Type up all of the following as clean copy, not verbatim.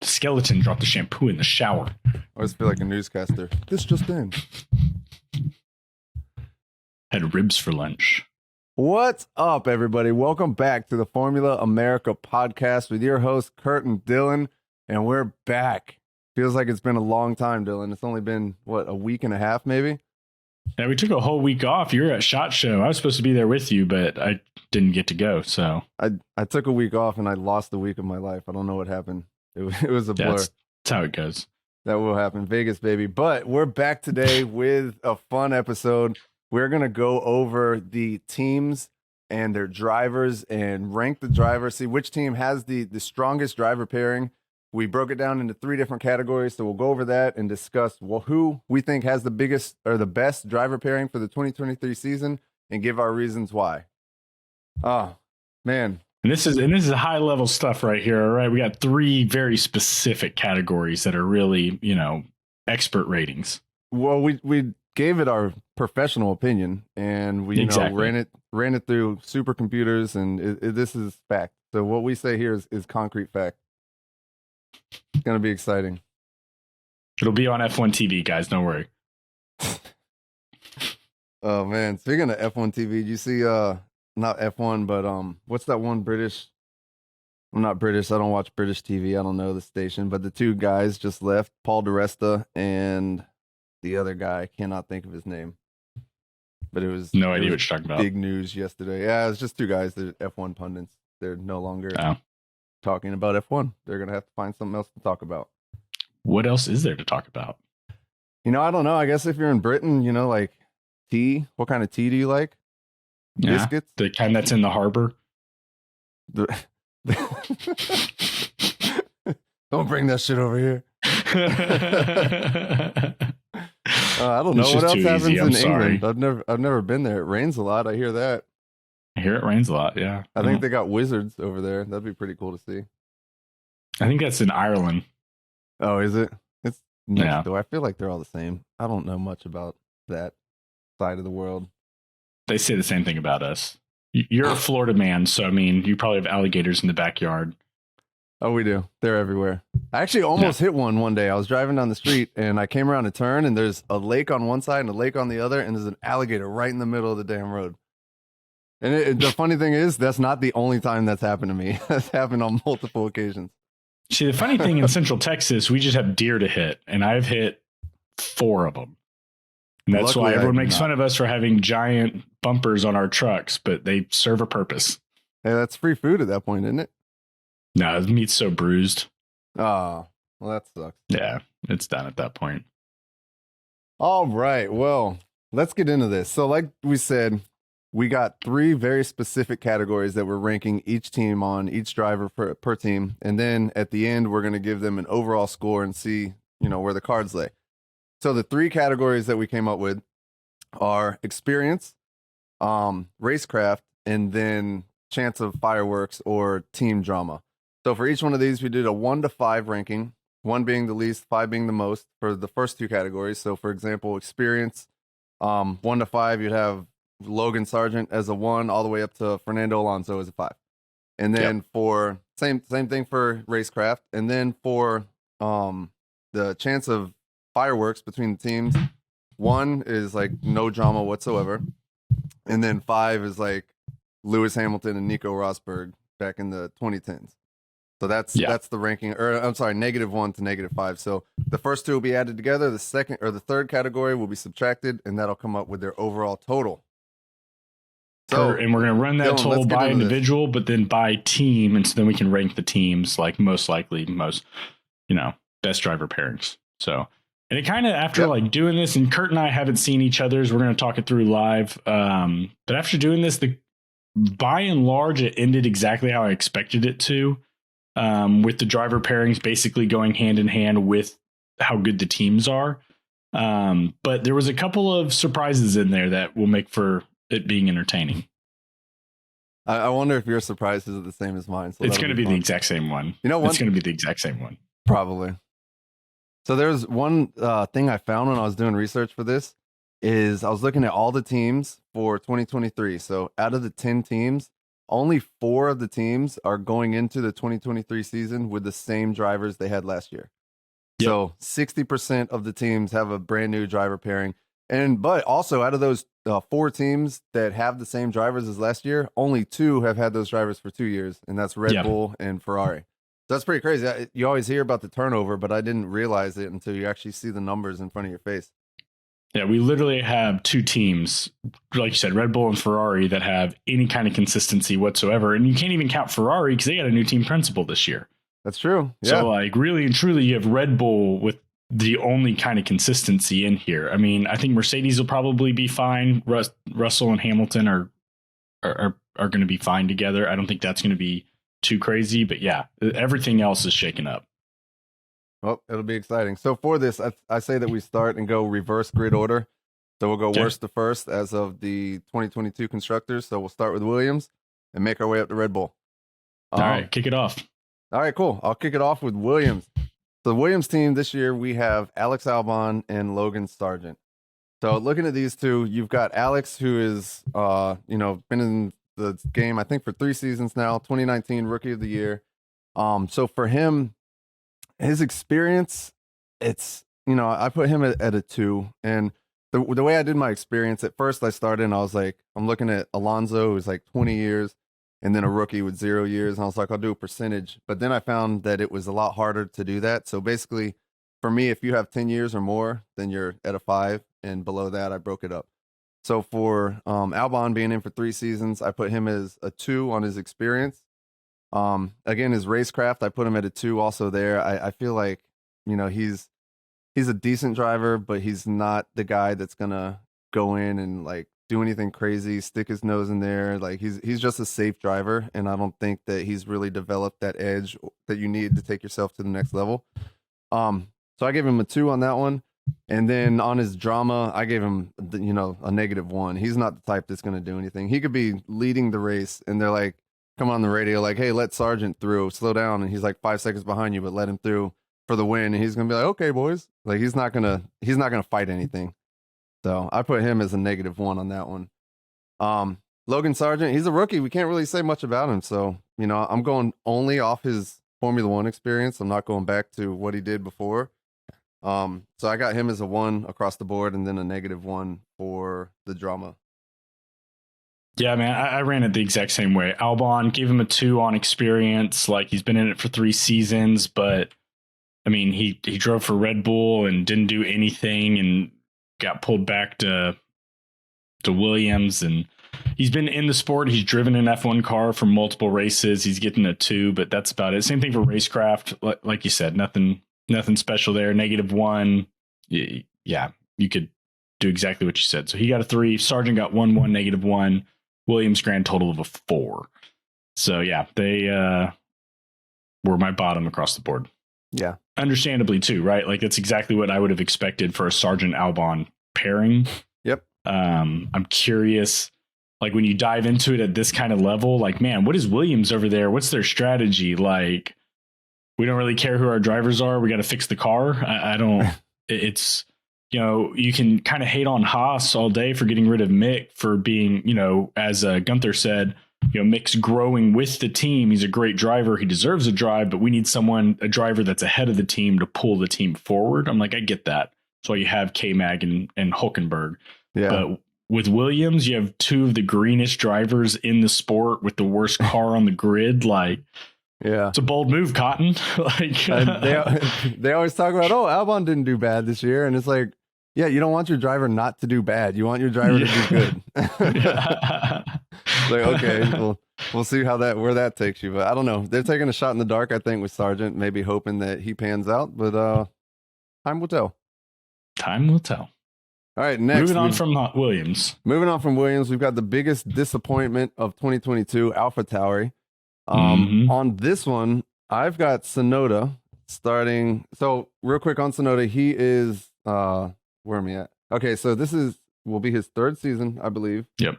The skeleton dropped the shampoo in the shower. I always feel like a newscaster. This just in. Had ribs for lunch. What's up, everybody? Welcome back to the Formula America podcast with your hosts, Kurt and Dylan. And we're back. Feels like it's been a long time, Dylan. It's only been, a week and a half, maybe? Yeah, we took a whole week off. You were at SHOT Show. I was supposed to be there with you, but I didn't get to go. So I took a week off and I lost a week of my life. I don't know what happened. It was a blur. That's how it goes. That will happen. Vegas, baby. But we're back today with a fun episode. We're going to go over the teams and their drivers and rank the drivers, see which team has the strongest driver pairing. We broke it down into 3 different categories, so we'll go over that and discuss who we think has the biggest or the best driver pairing for the 2023 season and give our reasons why. Oh, man. And this is high level stuff right here. All right, we got 3 very specific categories that are really, expert ratings. Well, we gave it our professional opinion, and we ran it through supercomputers, and this is fact. So what we say here is concrete fact. It's gonna be exciting. It'll be on F1 TV, guys. Don't worry. Oh man, speaking of F1 TV, did you see not F1, but what's that one British? I'm not British. I don't watch British TV. I don't know the station, but the 2 guys just left, Paul DiResta and the other guy. I cannot think of his name. But it was no idea what you're talking about. Big news yesterday. Yeah, it was just 2 guys. They're F1 pundits. They're no longer talking about F1. They're gonna have to find something else to talk about. What else is there to talk about? I don't know. I guess if you're in Britain, like tea. What kind of tea do you like? Yeah, biscuits? The kind that's in the harbor. Don't bring that shit over here. I don't know what else happens in England. I've never been there. It rains a lot. I hear that. I hear it rains a lot. Yeah, I think they got wizards over there. That'd be pretty cool to see. I think that's in Ireland. Oh, is it? It's next door. I feel like they're all the same. I don't know much about that side of the world. They say the same thing about us. You're a Florida man, so you probably have alligators in the backyard. Oh, we do. They're everywhere. I actually almost hit one day. I was driving down the street and I came around a turn and there's a lake on one side and a lake on the other, and there's an alligator right in the middle of the damn road. And the funny thing is, that's not the only time that's happened to me. That's happened on multiple occasions. See, the funny thing in Central Texas, we just have deer to hit, and I've hit 4 of them. And that's why everyone makes fun of us for having giant bumpers on our trucks, but they serve a purpose. Hey, that's free food at that point, isn't it? No, the meat's so bruised. Oh, well, that sucks. Yeah, it's done at that point. All right, well, let's get into this. So like we said, we got 3 very specific categories that we're ranking each team on, each driver per team. And then at the end, we're going to give them an overall score and see, where the cards lay. So the 3 categories that we came up with are experience, racecraft, and then chance of fireworks or team drama. So for each one of these, we did a 1 to 5 ranking, 1 being the least, 5 being the most for the first 2 categories. So for example, experience, 1 to 5, you'd have Logan Sargent as a 1 all the way up to Fernando Alonso as a 5. And then for same thing for racecraft. And then for the chance of fireworks between the teams, 1 is like no drama whatsoever. And then 5 is like Lewis Hamilton and Nico Rosberg back in the 2010s. So that's the ranking, or I'm sorry, -1 to -5. So the first 2 will be added together. The second or the third category will be subtracted, and that'll come up with their overall total. So, and we're going to run that total by individual, but then by team. And so then we can rank the teams like most likely, best driver pairings. So, and it kind of after like doing this, and Kurt and I haven't seen each other's, we're going to talk it through live. But after doing this, by and large, it ended exactly how I expected it to, with the driver pairings basically going hand in hand with how good the teams are. But there was a couple of surprises in there that will make for it being entertaining. I wonder if your surprises are the same as mine. So it's going to be the exact same one. You know what? It's going to be the exact same one. Probably. So there's one thing I found when I was doing research for this is I was looking at all the teams for 2023. So out of the 10 teams, only 4 of the teams are going into the 2023 season with the same drivers they had last year. Yep. So 60% of the teams have a brand new driver pairing. But also out of those 4 teams that have the same drivers as last year, only 2 have had those drivers for 2 years, and that's Red Bull and Ferrari. So that's pretty crazy. You always hear about the turnover, but I didn't realize it until you actually see the numbers in front of your face. Yeah, we literally have 2 teams, like you said, Red Bull and Ferrari, that have any kind of consistency whatsoever. And you can't even count Ferrari because they got a new team principal this year. That's true. Yeah. So, like, really and truly, you have Red Bull with the only kind of consistency in here. I mean, I think Mercedes will probably be fine. Russell and Hamilton are going to be fine together. I don't think that's going to be too crazy. But yeah, everything else is shaken up. Well, it'll be exciting. So for this, I say that we start and go reverse grid order. So we'll go worst to first as of the 2022 constructors. So we'll start with Williams and make our way up to Red Bull. All right, kick it off. All right, cool. I'll kick it off with Williams. So the Williams team this year, we have Alex Albon and Logan Sargent. So looking at these 2, you've got Alex, who is, been in the game, I think, for 3 seasons now, 2019 Rookie of the Year. So for him, his experience, it's, I put him at a 2. And the way I did my experience, at first I started and I was like, I'm looking at Alonso, who's like 20 years, and then a rookie with 0 years. And I was like, I'll do a percentage. But then I found that it was a lot harder to do that. So basically, for me, if you have 10 years or more, then you're at a 5. And below that, I broke it up. So for Albon being in for 3 seasons, I put him as a 2 on his experience. Again, his racecraft, I put him at a 2 also there. I feel like, he's a decent driver, but he's not the guy that's going to go in and like do anything crazy, stick his nose in there. Like he's just a safe driver. And I don't think that he's really developed that edge that you need to take yourself to the next level. So I gave him a 2 on that one. And then on his drama, I gave him, a -1. He's not the type that's going to do anything. He could be leading the race and they're like, come on the radio, like, hey, let Sargent through, slow down. And he's like 5 seconds behind you, but let him through for the win. And he's going to be like, okay, boys. Like he's not going to fight anything. So I put him as a -1 on that one. Logan Sargent, he's a rookie. We can't really say much about him. So, I'm going only off his Formula One experience. I'm not going back to what he did before. So I got him as a 1 across the board and then a -1 for the drama. Yeah, man, I ran it the exact same way. Albon, gave him a 2 on experience. Like he's been in it for 3 seasons, but I mean, he drove for Red Bull and didn't do anything and got pulled back to Williams, and he's been in the sport. He's driven an F1 car for multiple races. He's getting a 2, but that's about it. Same thing for racecraft. Like you said, nothing special there. -1. Yeah, you could do exactly what you said. So he got a 3. Sargent got 1, -1. Williams grand total of a 4. So yeah, they were my bottom across the board. Yeah. Understandably too, right? Like that's exactly what I would have expected for a Sargent Albon pairing. Yep. I'm curious, like when you dive into it at this kind of level, like, man, what is Williams over there? What's their strategy? Like, we don't really care who our drivers are. We got to fix the car. I don't, it's, you can kind of hate on Haas all day for getting rid of Mick for being, as Gunther said, Mick's growing with the team. He's a great driver. He deserves a drive, but we need a driver that's ahead of the team to pull the team forward. I'm like, I get that. That's why you have K-Mag and Hulkenberg. Yeah. But with Williams, you have 2 of the greenest drivers in the sport with the worst car on the grid. Like, yeah, it's a bold move, Cotton. Like they always talk about, Albon didn't do bad this year. And it's like, yeah, you don't want your driver not to do bad. You want your driver to do good. Like, okay, we'll see where that takes you. But I don't know. They're taking a shot in the dark, I think, with Sargent, maybe hoping that he pans out. But time will tell. Time will tell. All right, next. Moving on from Williams. We've got the biggest disappointment of 2022, AlphaTauri. On this one, I've got Tsunoda starting. So real quick on Tsunoda, he is where am I at? Okay, so this will be his 3rd season, I believe. Yep.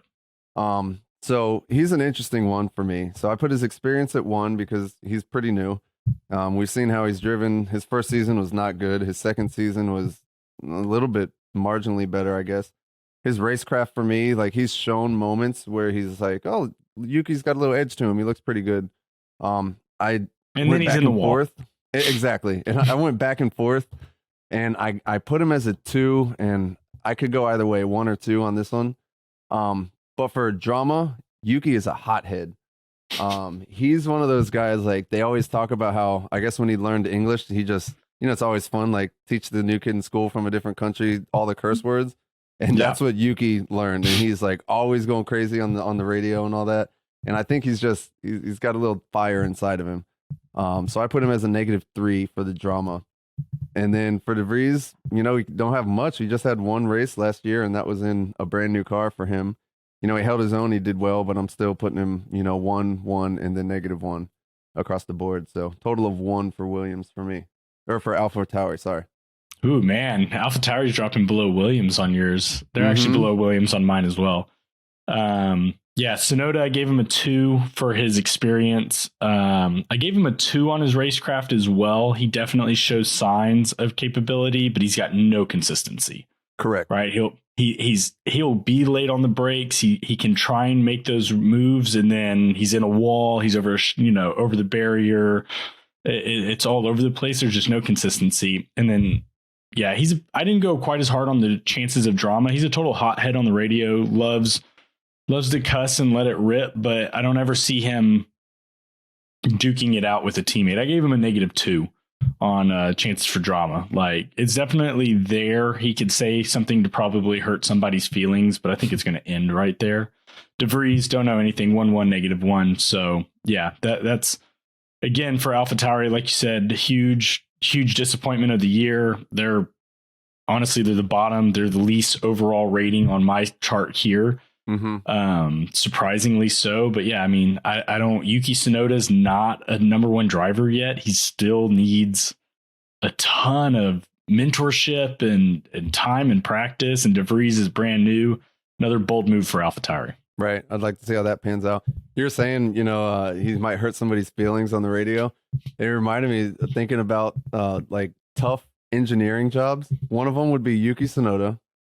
So he's an interesting one for me. So I put his experience at 1 because he's pretty new. We've seen how he's driven. His first season was not good. His second season was a little bit marginally better, I guess. His racecraft for me, like he's shown moments where he's like, oh, Yuki's got a little edge to him. He looks pretty good. I and then he's in the wall. Forth. Exactly. And I went back and forth, and I put him as a 2, and I could go either way, 1 or 2 on this one. But for drama, Yuki is a hothead. He's one of those guys, like, they always talk about how, I guess when he learned English, he just, it's always fun, like, teach the new kid in school from a different country all the curse words. And that's what Yuki learned. And he's like always going crazy on the radio and all that. And I think he's got a little fire inside of him. So I put him as a -3 for the drama. And then for DeVries, we don't have much. He just had 1 race last year, and that was in a brand new car for him. He held his own. He did well, but I'm still putting him, 1, 1, and then -1 across the board. So total of 1 for Williams for me, or for AlphaTauri. Sorry. Ooh, man, AlphaTauri's dropping below Williams on yours. They're actually below Williams on mine as well. Yeah, Tsunoda, I gave him a 2 for his experience. I gave him a 2 on his racecraft as well. He definitely shows signs of capability, but he's got no consistency. Correct. Right? He'll be late on the brakes. He can try and make those moves, and then he's in a wall. He's over the barrier. It's all over the place. There's just no consistency, and then. Yeah, I didn't go quite as hard on the chances of drama. He's a total hothead on the radio, loves to cuss and let it rip, but I don't ever see him duking it out with a teammate. I gave him a -2 on chances for drama. Like, it's definitely there. He could say something to probably hurt somebody's feelings, but I think it's going to end right there. DeVries, don't know anything, 1-1, -1. So yeah, that's again for AlphaTauri, like you said, huge disappointment of the year. They're the bottom. They're the least overall rating on my chart here. Surprisingly so. But yeah, I mean, I don't. Yuki Tsunoda's not a number 1 driver yet. He still needs a ton of mentorship and time and practice. And DeVries is brand new. Another bold move for AlphaTauri. Right. I'd like to see how that pans out. You're saying, he might hurt somebody's feelings on the radio. It reminded me of thinking about like tough engineering jobs. One of them would be Yuki Tsunoda,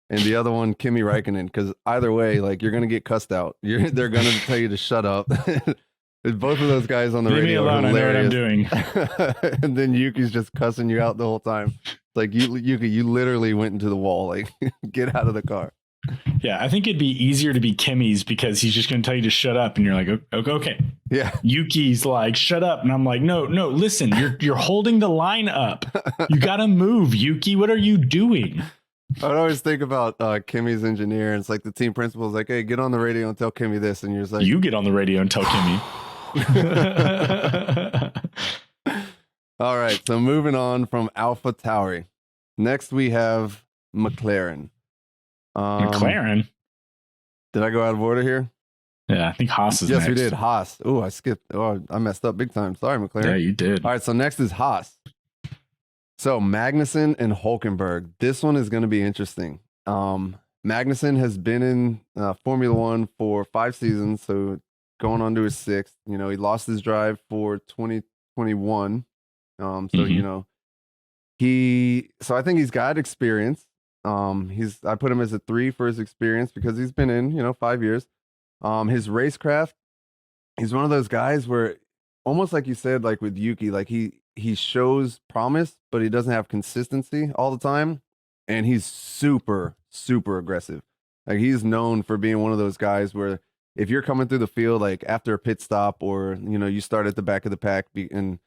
and the other one, Kimi Räikkönen. Because either way, like, you're going to get cussed out. They're going to tell you to shut up. Both of those guys on the Leave radio me alone, are hilarious. I know what I'm doing. And then Yuki's just cussing you out the whole time. Like, Yuki, you literally went into the wall. Like, get out of the car. Yeah, I think it'd be easier to be Kimmy's because he's just going to tell you to shut up, and you're like, okay. Yeah. Yuki's like, shut up, and I'm like, no, listen, you're holding the line up. You got to move, Yuki. What are you doing? I would always think about Kimmy's engineer, and it's like the team principal is like, hey, get on the radio and tell Kimmy this, and you're just like, you get on the radio and tell Kimmy. All right, so moving on from AlphaTauri. Next we have McLaren. McLaren? Did I go out of order here? Yeah, I think Haas is Yes, next. we did. Haas. Oh, I skipped. Oh, I messed up big time. Sorry, McLaren. Yeah, you did. All right, so next is Haas. So Magnussen and Hülkenberg. This one is going to be interesting. Magnussen has been in Formula One for 5 seasons, so going on to his 6th. He lost his drive for 2021. So I think he's got experience. I put him as a 3 for his experience because he's been in, 5 years. His racecraft, he's one of those guys where, almost like you said, like with Yuki, like he shows promise, but he doesn't have consistency all the time. And he's super, super aggressive. Like, he's known for being one of those guys where if you're coming through the field, like after a pit stop, or, you start at the back of the pack and,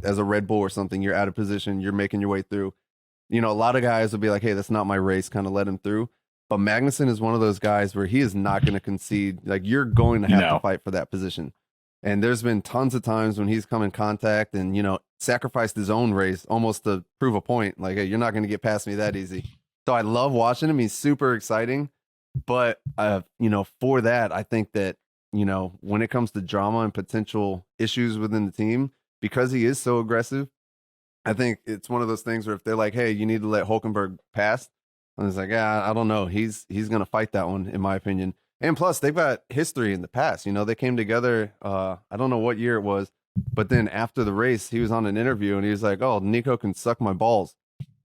as a Red Bull or something, you're out of position, you're making your way through. A lot of guys will be like, hey, that's not my race, kind of let him through. But Magnussen is one of those guys where he is not going to concede. Like, you're going to have to fight for that position. And there's been tons of times when he's come in contact and, sacrificed his own race almost to prove a point. Like, hey, you're not going to get past me that easy. So I love watching him. He's super exciting. But, for that, I think that, when it comes to drama and potential issues within the team, because he is so aggressive, I think it's one of those things where if they're like, hey, you need to let Hülkenberg pass, and it's like, I don't know. He's going to fight that one, in my opinion. And plus, they've got history in the past. They came together. I don't know what year it was, but then after the race, he was on an interview and he was like, oh, Nico can suck my balls.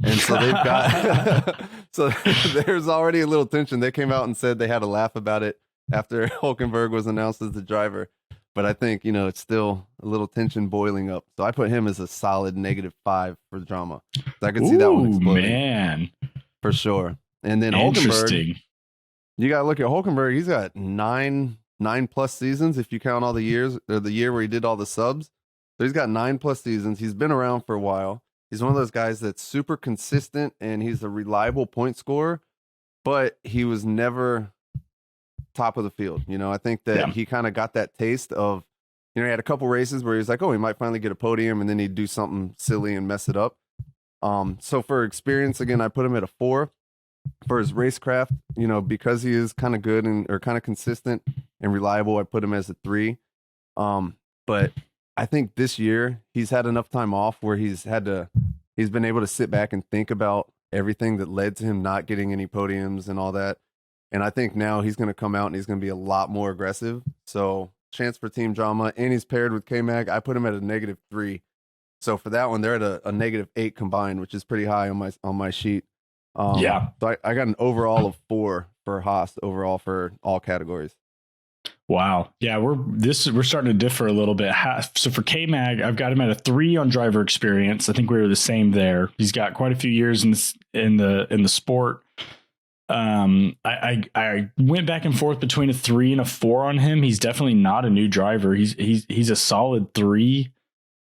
And so they've got, so there's already a little tension. They came out and said they had a laugh about it. after Hulkenberg was announced as the driver. But I think, it's still a little tension boiling up. So I put him as a solid -5 for drama. So I could see that one exploding. Man. For sure. And then Hulkenberg, you got to look at Hulkenberg. He's got nine plus seasons if you count all the years, or the year where he did all the subs. So he's got 9 plus seasons. He's been around for a while. He's one of those guys that's super consistent, and he's a reliable point scorer, but he was never top of the field. I think that he kind of got that taste of, he had a couple races where he was like, oh, he might finally get a podium, and then he'd do something silly and mess it up. So for experience, again, I put him at a 4. For his racecraft, because he is kind of good or kind of consistent and reliable, I put him as a 3. But I think this year he's had enough time off where he's been able to sit back and think about everything that led to him not getting any podiums and all that. And I think now he's going to come out and he's going to be a lot more aggressive. So chance for team drama, and he's paired with K-Mag. I put him at a -3. So for that one, they're at a -8 combined, which is pretty high on my sheet. So I got an overall of 4 for Haas overall for all categories. Wow. Yeah, we're starting to differ a little bit. So for K-Mag, I've got him at a 3 on driver experience. I think we were the same there. He's got quite a few years in the sport. I went back and forth between a 3 and a 4 on him. He's definitely not a new driver. He's a solid 3.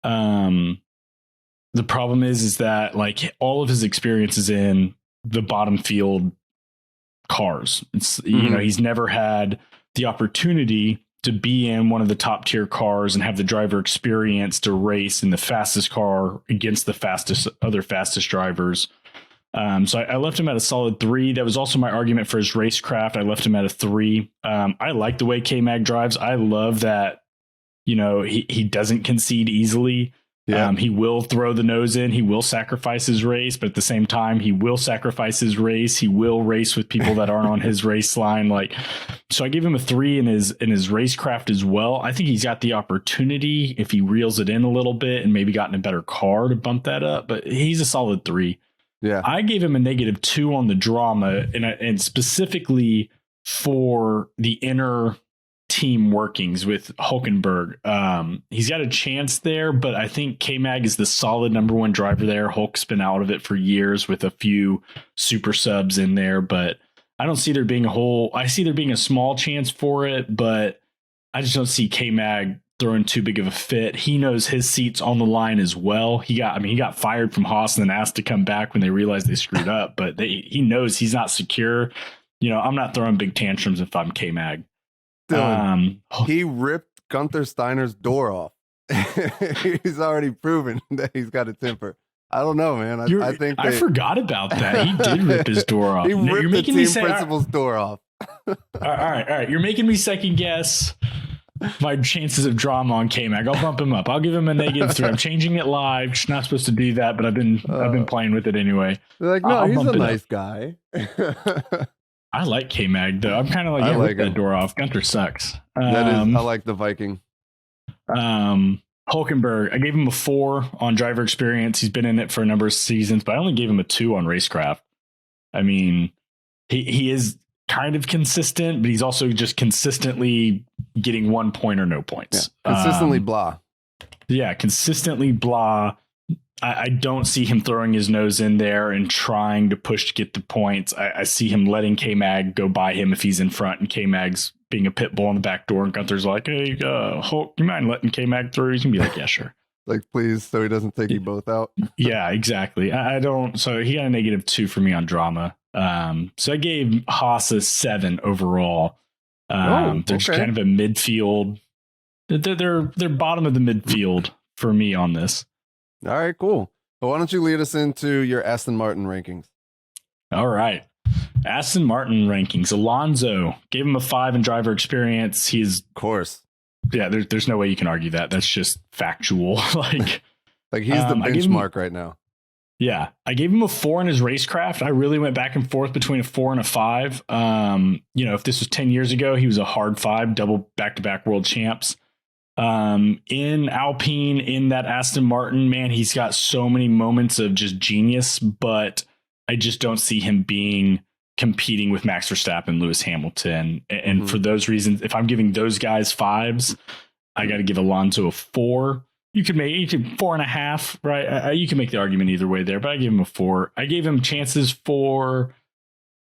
The problem is that like all of his experience is in the bottom field cars. It's he's never had the opportunity to be in one of the top tier cars and have the driver experience to race in the fastest car against the fastest drivers. So I left him at a solid 3. That was also my argument for his racecraft. I left him at a 3. I like the way K-Mag drives. I love that, he doesn't concede easily. Yeah. He will throw the nose in. He will sacrifice his race, but at the same time, he will sacrifice his race. He will race with people that aren't on his race line. So I give him a 3 in his racecraft as well. I think he's got the opportunity, if he reels it in a little bit and maybe gotten a better car, to bump that up. But he's a solid 3. Yeah, I gave him a -2 on the drama, and specifically for the inner team workings with Hulkenberg. He's got a chance there, but I think K-Mag is the solid number 1 driver there. Hulk's been out of it for years with a few super subs in there, but I don't see there being I see there being a small chance for it, but I just don't see K-Mag throwing too big of a fit. He knows his seat's on the line as well. He got fired from Haas and then asked to come back when they realized they screwed up, but he knows he's not secure. I'm not throwing big tantrums if I'm K-Mag. He ripped Gunther Steiner's door off. He's already proven that he's got a temper. I don't know, man. I think I forgot about that. He did rip his door off. He ripped the team principal's door off. All right. You're making me second guess my chances of drama on K-Mag. I'll bump him up. I'll give him a -3. I'm changing it live. Just not supposed to do that, but I've been playing with it anyway. They're like, no, he's a nice guy. I like K-Mag though. I'm kind of like, rip that door off. Gunter sucks. I like the Viking. Hulkenberg, I gave him a 4 on driver experience. He's been in it for a number of seasons, but I only gave him a 2 on racecraft. I mean, he is kind of consistent, but he's also just consistently getting 1 point or no points. Yeah, consistently blah. Yeah, consistently blah. I don't see him throwing his nose in there and trying to push to get the points. I see him letting K-Mag go by him if he's in front, and K-Mag's being a pit bull in the back door, and Gunther's like, hey, Hulk, you mind letting K-Mag through? He's going to be like, yeah, sure. Like, please, so he doesn't take you both out. Yeah, exactly. I don't. So he got a -2 for me on drama. So I gave Haas a 7 overall. They're just kind of a midfield. They're bottom of the midfield for me on this. All right, cool. Well, why don't you lead us into your Aston Martin rankings? All right. Aston Martin rankings. Alonso, gave him a 5 in driver experience. He's, of course. Yeah, there's no way you can argue that. That's just factual. like he's the benchmark right now. Yeah, I gave him a 4 in his racecraft. I really went back and forth between a 4 and a 5. If this was 10 years ago, he was a hard 5, double back-to-back world champs. In Alpine, in that Aston Martin, man, he's got so many moments of just genius, but I just don't see him being competing with Max Verstappen, Lewis Hamilton. And for those reasons, if I'm giving those guys 5s, I got to give Alonso a 4. You could 4.5, right? You can make the argument either way there, but I gave him a 4. I gave him chances for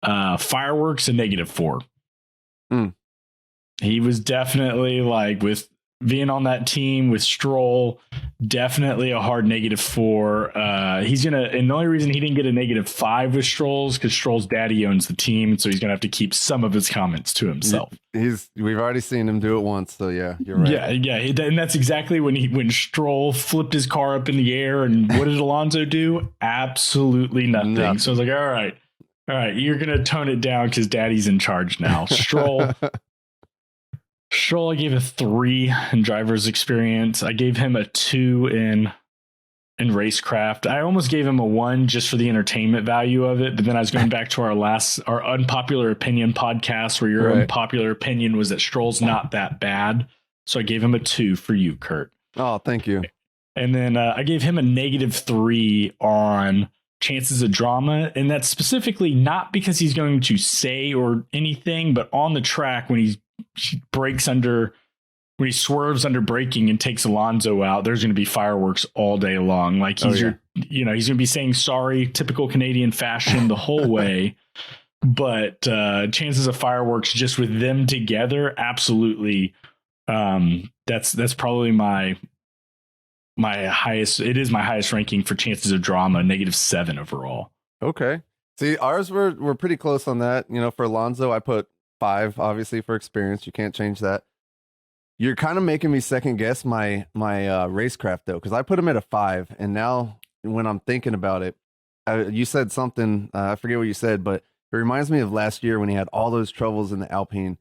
fireworks, a -4. He was definitely like, with being on that team with Stroll, definitely a hard -4. He's gonna, and the only reason he didn't get a -5 with Stroll is because Stroll's daddy owns the team, so he's gonna have to keep some of his comments to himself. We've already seen him do it once, so yeah, you're right. Yeah, and that's exactly when Stroll flipped his car up in the air, and what did Alonso do? Absolutely nothing. So I was like, all right, you're gonna tone it down because daddy's in charge now. Stroll, I gave a 3 in driver's experience. I gave him a 2 in racecraft. I almost gave him a 1 just for the entertainment value of it. But then I was going back to our unpopular opinion podcast, where your unpopular opinion was that Stroll's not that bad. So I gave him a 2 for you, Kurt. Oh, thank you. And then I gave him a -3 on chances of drama. And that's specifically not because he's going to say or anything, but on the track when he swerves under braking and takes Alonso out, there's going to be fireworks all day long. Like he's going to be saying sorry, typical Canadian fashion, the whole way. But chances of fireworks just with them together, absolutely. That's probably my highest. It is my highest ranking for chances of drama, -7 overall. Okay. See, ours were pretty close on that. For Alonso, I put 5, obviously, for experience. You can't change that. You're kind of making me second guess my racecraft, though, because I put him at a 5. And now when I'm thinking about it, you said something, I forget what you said, but it reminds me of last year when he had all those troubles in the Alpine,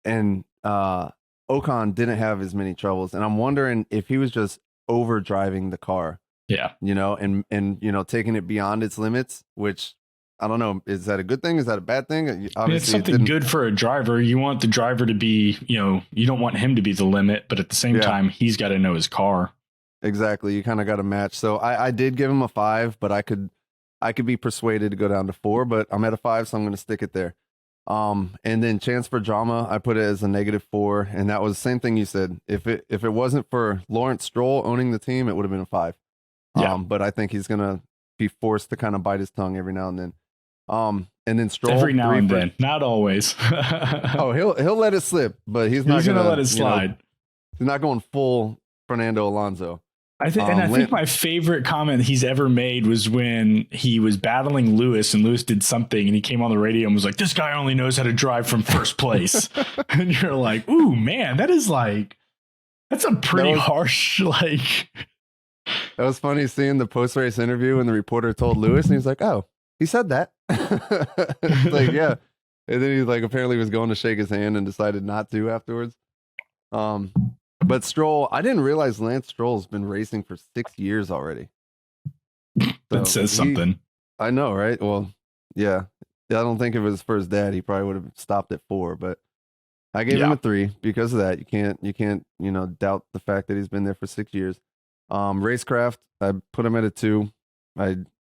and Ocon didn't have as many troubles. And I'm wondering if he was just over driving the car. Yeah. And taking it beyond its limits, which, I don't know. Is that a good thing? Is that a bad thing? Obviously, it's something good for a driver. You want the driver to be, you don't want him to be the limit, but at the same time, he's got to know his car. Exactly. You kind of got to match. So I did give him a 5, but I could be persuaded to go down to 4, but I'm at a 5, so I'm going to stick it there. And then chance for drama, I put it as a -4, and that was the same thing you said. If it wasn't for Lawrence Stroll owning the team, it would have been a 5. Yeah. But I think he's going to be forced to kind of bite his tongue every now and then. And then Stroll every now and then, not always. Oh, he'll let it slip, but he's not going to let it slide. He's not going full Fernando Alonso. I think my favorite comment he's ever made was when he was battling Lewis, and Lewis did something, and he came on the radio and was like, "This guy only knows how to drive from first place." And you're like, "Ooh, man, that's a pretty harsh like." That was funny seeing the post-race interview, and the reporter told Lewis, and he's like, "Oh, he said that." Like, yeah. And then he apparently was going to shake his hand and decided not to afterwards. But Stroll, I didn't realize Lance Stroll's been racing for 6 years already. That says something. I know, right? Well, yeah. I don't think if it was for his dad, he probably would have stopped at 4, but I gave him a 3 because of that. You can't, doubt the fact that he's been there for 6 years. Racecraft, I put him at a 2.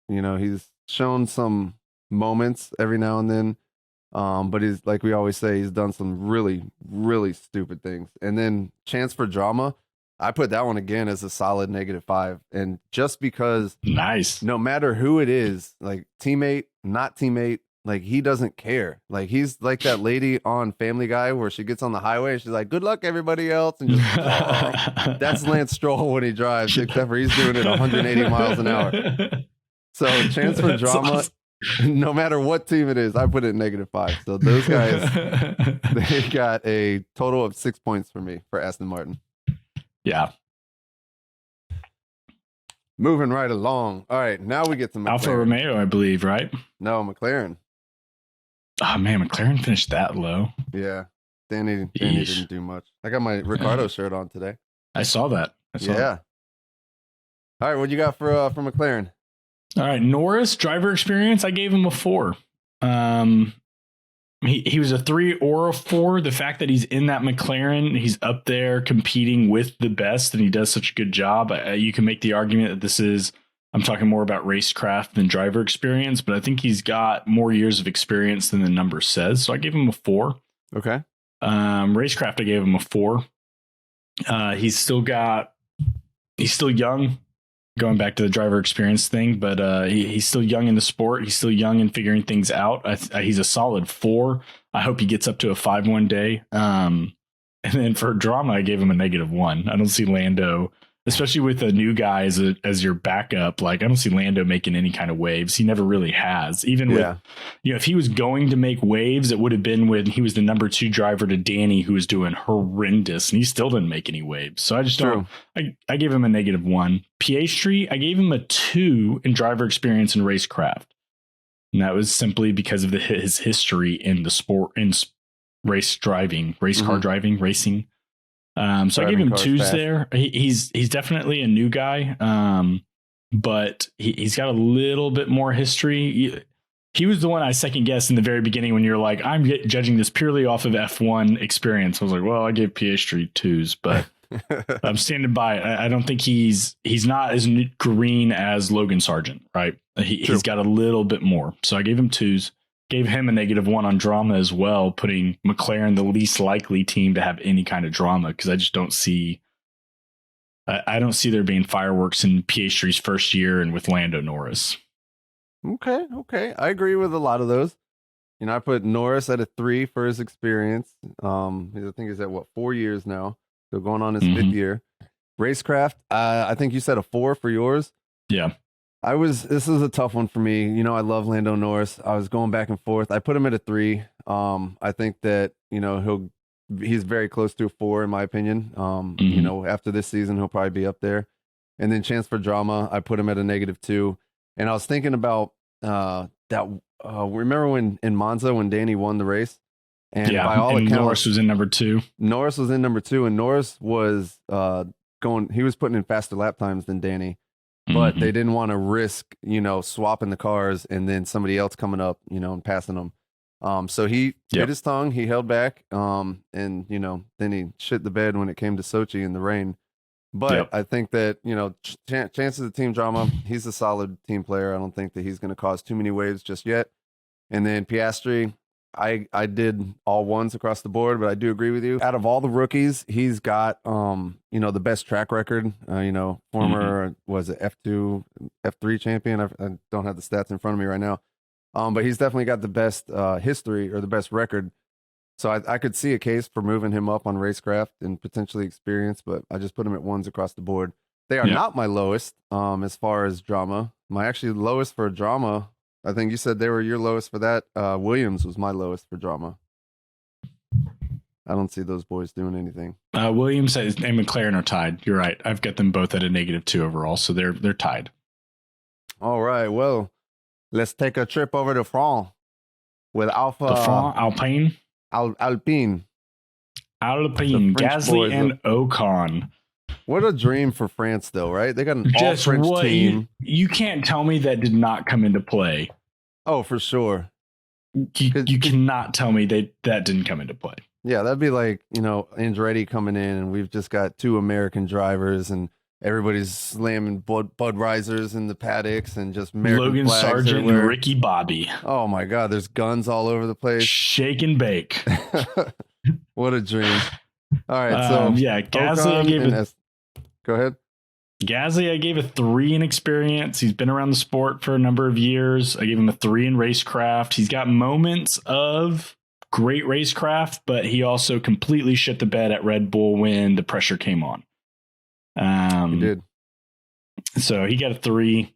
He's shown some moments every now and then. But he's, like we always say, he's done some really, really stupid things. And then chance for drama, I put that one again as a solid -5. And just because no matter who it is, like teammate, not teammate, like he doesn't care. Like he's like that lady on Family Guy where she gets on the highway and she's like, "Good luck, everybody else." And just, that's Lance Stroll when he drives, except for he's doing it 180 miles an hour. So chance for drama, awesome. No matter what team it is, I put it -5. So those guys, they got a total of 6 points for me for Aston Martin. Yeah. Moving right along. All right, now we get to McLaren. Alfa Romeo, I believe, right? No, McLaren. Oh man, McLaren finished that low. Yeah, Danny didn't do much. I got my Ricardo shirt on today. I saw that. Yeah. All right, what you got for McLaren? All right, Norris driver experience. I gave him a 4. He was a 3 or a 4. The fact that he's in that McLaren, he's up there competing with the best, and he does such a good job. You can make the argument that this is I'm talking more about racecraft than driver experience, but I think he's got more years of experience than the number says. So I gave him a 4. Okay. Racecraft, I gave him a 4. He's still young, going back to the driver experience thing, but he's still young in the sport. He's still young in figuring things out. He's a solid 4. I hope he gets up to a 5 one day. And then for drama, I gave him a -1. I don't see Lando, especially with a new guy as your backup. Like, I don't see Lando making any kind of waves. He never really has. Even with, if he was going to make waves, it would have been when he was the number 2 driver to Danny, who was doing horrendous, and he still didn't make any waves. So I just don't. I gave him a -1. Piastri, I gave him a 2 in driver experience and racecraft, and that was simply because of his history in the sport, in race driving, race car driving, racing. So I gave him 2s there. He's definitely a new guy, but he's got a little bit more history. He was the one I second guessed in the very beginning when you're like, I'm judging this purely off of F1 experience. I was like, well, I gave Piastri 2s, but I'm standing by it. I don't think he's not as green as Logan Sargent, right? He's got a little bit more. So I gave him 2s. Gave him a -1 on drama as well, putting McLaren the least likely team to have any kind of drama, because I just don't see. I don't see there being fireworks in Piastri's first year and with Lando Norris. Okay. I agree with a lot of those. I put Norris at a 3 for his experience. I think he's at 4 years now, so going on his 5th year. Racecraft, I think you said a 4 for yours. Yeah. This is a tough one for me. I love Lando Norris. I was going back and forth. I put him at a 3. I think that, he's very close to a 4 in my opinion. After this season, he'll probably be up there. And then chance for drama, I put him at a -2. And I was thinking about remember when in Monza when Danny won the race? And by all accounts, Norris was in number 2. Norris was in number 2, and Norris was he was putting in faster lap times than Danny. But they didn't want to risk, swapping the cars and then somebody else coming up, and passing them. So he bit his tongue, he held back, and then he shit the bed when it came to Sochi in the rain. But I think that, chances of team drama, he's a solid team player. I don't think that he's going to cause too many waves just yet. And then Piastri, I did all 1s across the board, but I do agree with you. Out of all the rookies, he's got the best track record. Former was it F2, F3 champion. I don't have the stats in front of me right now, but he's definitely got the best history or the best record. So I could see a case for moving him up on racecraft and potentially experience, but I just put him at 1s across the board. They are not my lowest as far as drama. My actually lowest for drama, I think you said they were your lowest for that. Williams was my lowest for drama. I don't see those boys doing anything. Williams and McLaren are tied. You're right. I've got them both at a -2 overall, so they're tied. All right. Well, let's take a trip over to France with Alpine, Gasly, and Ocon. What a dream for France, though, right? They got an all-French team. You can't tell me that did not come into play. Oh, for sure. You cannot tell me that didn't come into play. Yeah, that'd be like, Andretti coming in, and we've just got 2 American drivers, and everybody's slamming Budweisers in the paddocks and just American Logan flags Sargent everywhere. and Ricky Bobby. Oh, my God. There's guns all over the place. Shake and bake. What a dream. All right, so Gasly, go ahead. Gasly, I gave a 3 in experience. He's been around the sport for a number of years. I gave him a 3 in racecraft. He's got moments of great racecraft, but he also completely shit the bed at Red Bull when the pressure came on. He did. So he got a 3,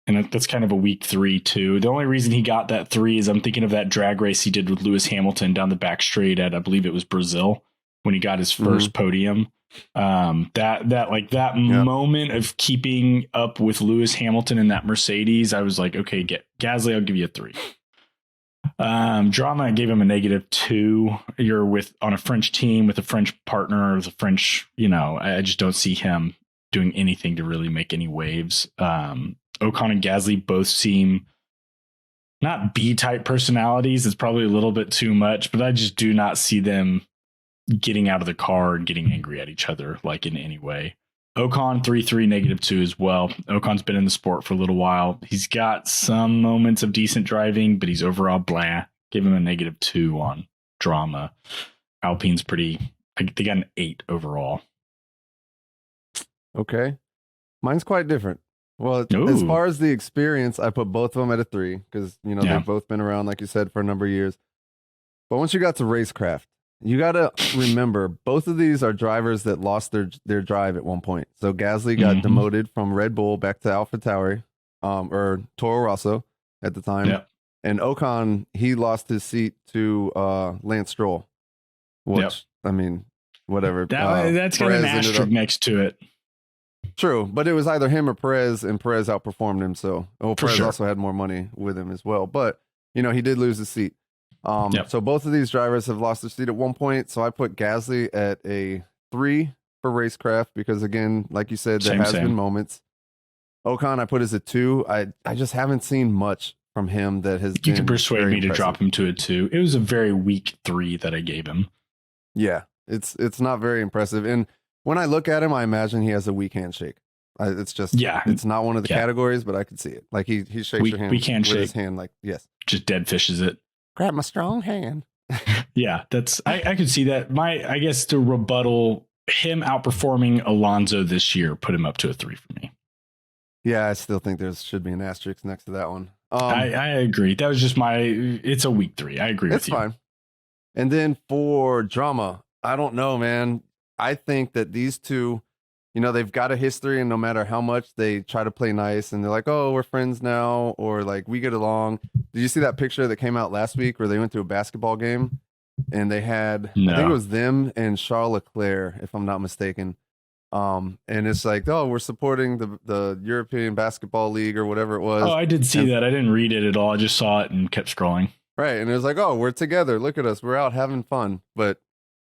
and that's kind of a weak 3 too. The only reason he got that 3 is I'm thinking of that drag race he did with Lewis Hamilton down the back straight at, I believe it was Brazil, when he got his first podium. That moment of keeping up with Lewis Hamilton in that Mercedes, I was like, okay, Gasly, I'll give you a 3. Drama, I gave him a -2. You're on a French team with a French partner, with a French, I just don't see him doing anything to really make any waves. Ocon and Gasly both seem not B-type personalities. It's probably a little bit too much, but I just do not see them getting out of the car and getting angry at each other like in any way. Ocon 3-3 -2 as well. Ocon's been in the sport for a little while. He's got some moments of decent driving, but he's overall blah. Give him a -2 on drama. Alpine's pretty. They got an 8 overall. Okay, mine's quite different. Well, Ooh. As far as the experience, I put both of them at a 3 because they've both been around, like you said, for a number of years. But once you got to racecraft, you got to remember both of these are drivers that lost their drive at one point. So Gasly got demoted from Red Bull back to AlphaTauri, or Toro Rosso at the time. Yep. And Ocon, he lost his seat to Lance Stroll, which, I mean, whatever. That's got an asterisk next to it. True, but it was either him or Perez, and Perez outperformed him. So Perez also had more money with him as well. But, he did lose his seat. So both of these drivers have lost their seat at one point. So I put Gasly at a 3 for racecraft because, again, like you said, there has been moments. Ocon, I put as a 2. I just haven't seen much from him that has been. You can persuade me impressive. To drop him to a 2. It was a very weak 3 that I gave him. Yeah, it's not very impressive. And when I look at him, I imagine he has a weak handshake. It's just, it's not one of the categories, but I could see it. Like he shakes your hand with his hand, like, yes. Just dead fishes it. Grab my strong hand. Yeah, I could see that. I guess to rebuttal him outperforming Alonso this year, put him up to a 3 for me. Yeah, I still think there should be an asterisk next to that one. I agree. That was just it's a weak 3. I agree with you. It's fine. And then for drama, I don't know, man. I think that these two, they've got a history, and no matter how much they try to play nice and they're like, oh, we're friends now, or like we get along. Did you see that picture that came out last week where they went to a basketball game and they had, I think it was them and Charles Leclerc, if I'm not mistaken. And it's like, oh, we're supporting the European Basketball League or whatever it was. Oh, I did see that. I didn't read it at all. I just saw it and kept scrolling. Right. And it was like, oh, we're together. Look at us. We're out having fun. But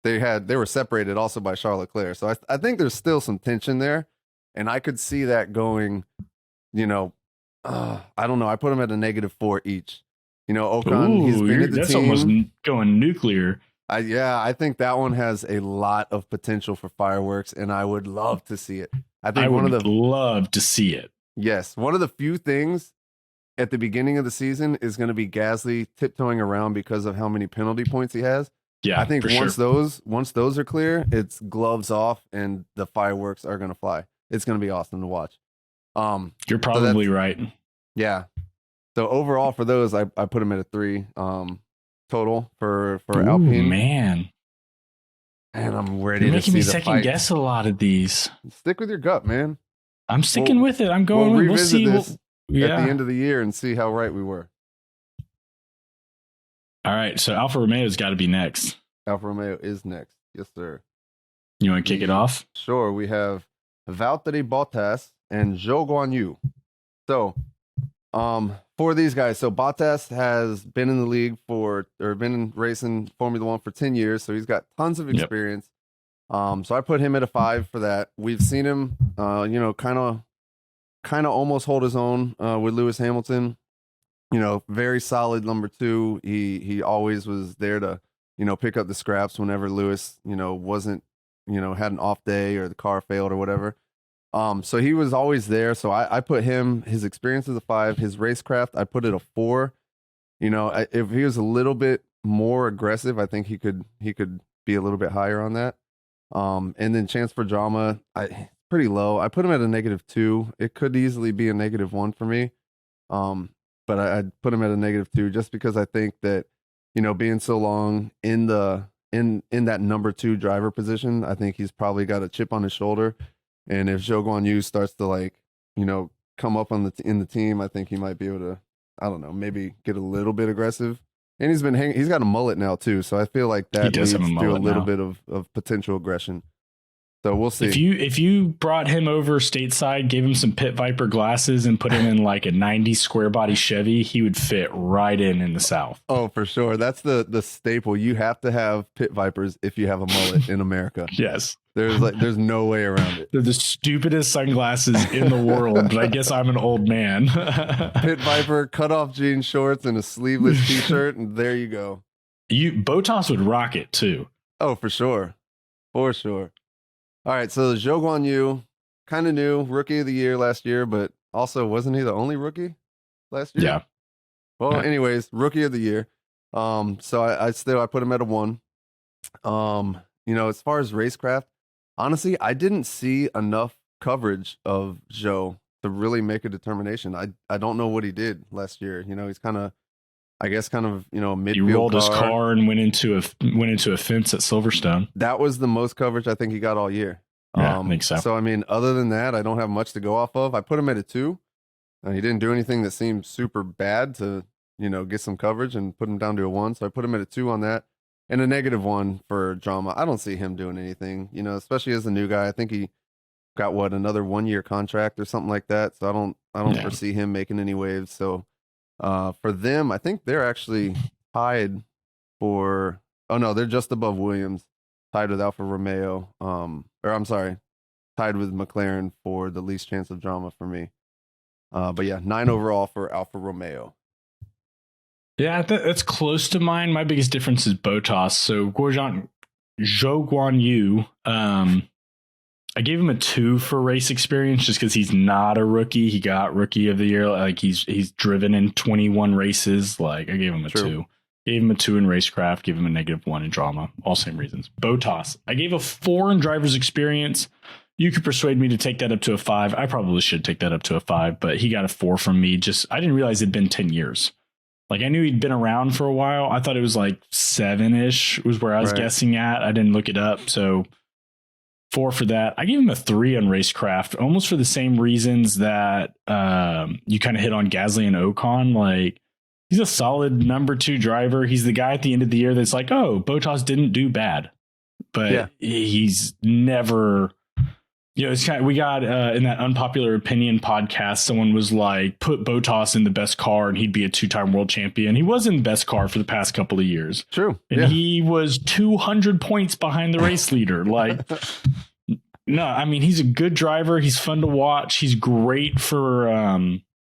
they were separated also by Charles Leclerc. So I think there's still some tension there. And I could see that going, I don't know. I put them at a -4 each. Ocon, he's been at the that's team. Almost going nuclear. I think that one has a lot of potential for fireworks, and I would love to see it. I would love to see it. Yes. One of the few things at the beginning of the season is going to be Gasly tiptoeing around because of how many penalty points he has. Yeah, I think once those are clear, it's gloves off and the fireworks are going to fly. It's going to be awesome to watch. You're probably right. Yeah. So overall for those, I put them at a 3 total for Alpine. Man, and I'm ready You're to making see me the second fight. Guess a lot of these. Stick with your gut, man. I'm sticking with it. I'm going. We'll revisit this at the end of the year and see how right we were. All right, so Alfa Romeo's got to be next. Alfa Romeo is next. Yes, sir. You want to kick it off? Sure. We have Valtteri Bottas and Zhou Guanyu. So, for these guys, so Bottas has been in the league been racing Formula One for 10 years, so he's got tons of experience. Yep. So I put him at a 5 for that. We've seen him, kind of almost hold his own with Lewis Hamilton. Very solid number 2. He always was there to, pick up the scraps whenever Lewis, wasn't, had an off day or the car failed or whatever. So he was always there. So I put his experience as a 5, his racecraft, I put it a 4. If he was a little bit more aggressive, I think he could be a little bit higher on that. And then chance for drama, pretty low. I put him at a -2. It could easily be a -1 for me. But I'd put him at a -2 just because I think that, being so long in that number 2 driver position, I think he's probably got a chip on his shoulder. And if Zhou Guanyu starts to come up in the team, I think he might be able to, I don't know, maybe get a little bit aggressive. And he's got a mullet now too, so I feel like that leads to a little bit of potential aggression. So we'll see. If you brought him over stateside, gave him some Pit Viper glasses, and put him in like a 90 square body Chevy, he would fit right in the South. Oh, for sure. That's the staple. You have to have Pit Vipers if you have a mullet in America. Yes. There's no way around it. They're the stupidest sunglasses in the world, but I guess I'm an old man. Pit Viper, cut off jean shorts, and a sleeveless t-shirt, and there you go. Botas would rock it too. Oh, for sure. For sure. All right, so Zhou Guanyu, kind of new, rookie of the year last year, but also wasn't he the only rookie last year? Yeah. Well, anyways, rookie of the year. So I put him at a 1. As far as racecraft, honestly, I didn't see enough coverage of Joe to really make a determination. I don't know what he did last year. He's kind of, I guess, midfield. He rolled his car and went into a fence at Silverstone. That was the most coverage I think he got all year. Yeah, I think so. So, I mean, other than that, I don't have much to go off of. I put him at a 2. He didn't do anything that seemed super bad to, get some coverage, and put him down to a 1. So I put him at a 2 on that, and a -1 for drama. I don't see him doing anything, especially as a new guy. I think he got another 1-year contract or something like that. So I don't foresee him making any waves. So for them, I think they're actually tied for, oh no, they're just above Williams, tied with Alfa Romeo. Tied with McLaren for the least chance of drama for me. But yeah, 9 overall for Alfa Romeo. Yeah, that's close to mine. My biggest difference is Bottas. So Zhou Guan Yu, I gave him a 2 for race experience just because he's not a rookie. He got rookie of the year. Like he's driven in 21 races. Like I gave him a 2. Gave him a 2 in racecraft. Give him a -1 in drama. All same reasons. Bottas, I gave a 4 in driver's experience. You could persuade me to take that up to a 5. I probably should take that up to a 5, but he got a 4 from me. I didn't realize it'd been 10 years. Like I knew he'd been around for a while. I thought it was like 7-ish was where I was guessing at. I didn't look it up. So 4 for that. I gave him a 3 on racecraft, almost for the same reasons that you kind of hit on Gasly and Ocon. Like he's a solid number 2 driver. He's the guy at the end of the year that's like, oh, Bottas didn't do bad, but he's never. It's we got in that unpopular opinion podcast, someone was like, put Bottas in the best car and he'd be a 2-time world champion. He was in the best car for the past couple of years. True. And he was 200 points behind the race leader. Like, no, I mean, he's a good driver. He's fun to watch. He's great for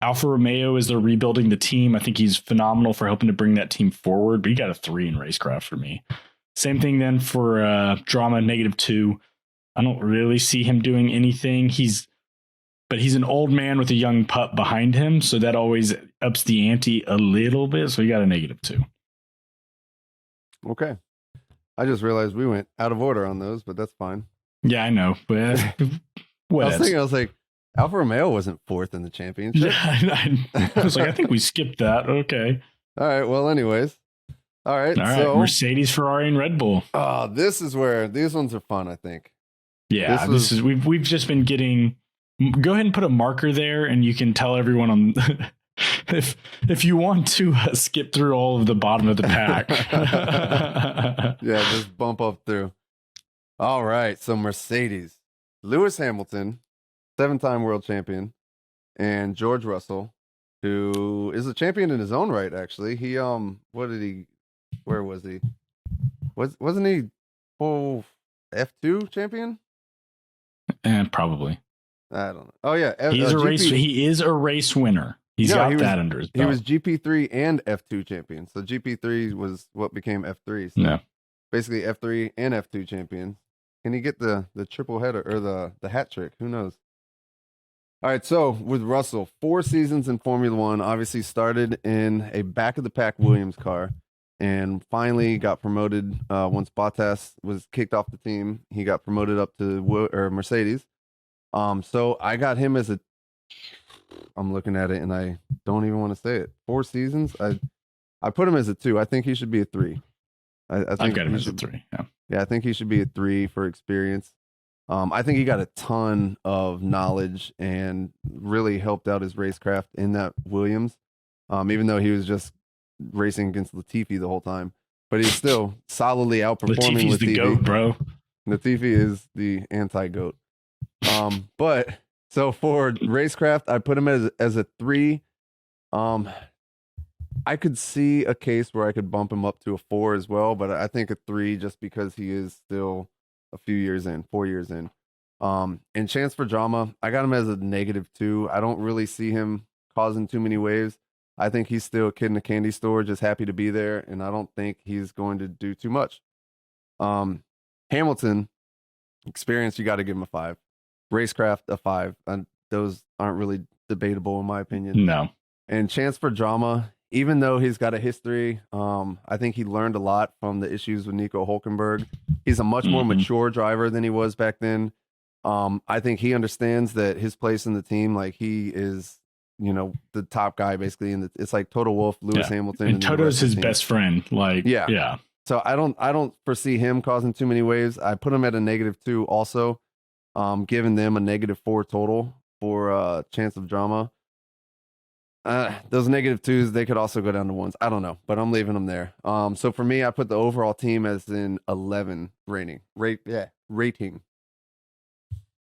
Alfa Romeo as they're rebuilding the team. I think he's phenomenal for helping to bring that team forward, but he got a 3 in racecraft for me. Same thing then for drama, -2. I don't really see him doing anything. He's an old man with a young pup behind him, so that always ups the ante a little bit. So he got a -2. Okay. I just realized we went out of order on those, but that's fine. Yeah, I know. But I was like, Alfa Romeo wasn't 4th in the championship. I was like, I think we skipped that. Okay. All right. Well, anyways. All right. So Mercedes, Ferrari, and Red Bull. This is where these ones are fun, I think. Yeah, we've just been getting. Go ahead and put a marker there, and you can tell everyone on if you want to skip through all of the bottom of the pack. Yeah, just bump up through. All right, so Mercedes, Lewis Hamilton, 7-time world champion, and George Russell, who is a champion in his own right. Actually, he where was he? Wasn't he full F2 champion? Probably. I don't know. Oh yeah, he is a race winner. He got that under his belt. He was GP3 and F2 champion. So GP3 was what became F3. So yeah, basically F3 and F2 champions. Can he get the triple header or the hat trick? Who knows? All right, so with Russell, 4 seasons in Formula One. Obviously started in a back of the pack Williams car, and finally got promoted once Bottas was kicked off the team. He got promoted up to Mercedes. So I got him as I'm looking at it and I don't even want to say it. 4 seasons. I put him as a 2. I think he should be a 3. I think I've got him as a 3. Yeah, I think he should be a 3 for experience. I think he got a ton of knowledge and really helped out his racecraft in that Williams. Even though he was just racing against Latifi the whole time, but he's still solidly outperforming Latifi's the GOAT, bro. Latifi is the anti-GOAT. But so for racecraft, I put him as a 3. I could see a case where I could bump him up to a 4 as well, but I think a 3 just because he is still a few years in, 4 years in. And chance for drama, I got him as a -2. I don't really see him causing too many waves. I think he's still a kid in a candy store, just happy to be there, and I don't think he's going to do too much. Hamilton, experience, you got to give him a 5. Racecraft a 5. And those aren't really debatable in my opinion. No. And chance for drama, even though he's got a history, I think he learned a lot from the issues with Nico Hulkenberg. He's a much more mature driver than he was back then. I think he understands that his place in the team, like he is, the top guy basically. And it's like Toto Wolff, Lewis Hamilton, and Toto's his best friend. Like, yeah. So I don't foresee him causing too many waves. I put him at a -2 also, giving them a -4 total for chance of drama. Those -2s, they could also go down to 1s. I don't know, but I'm leaving them there. So for me, I put the overall team as an 11 rating.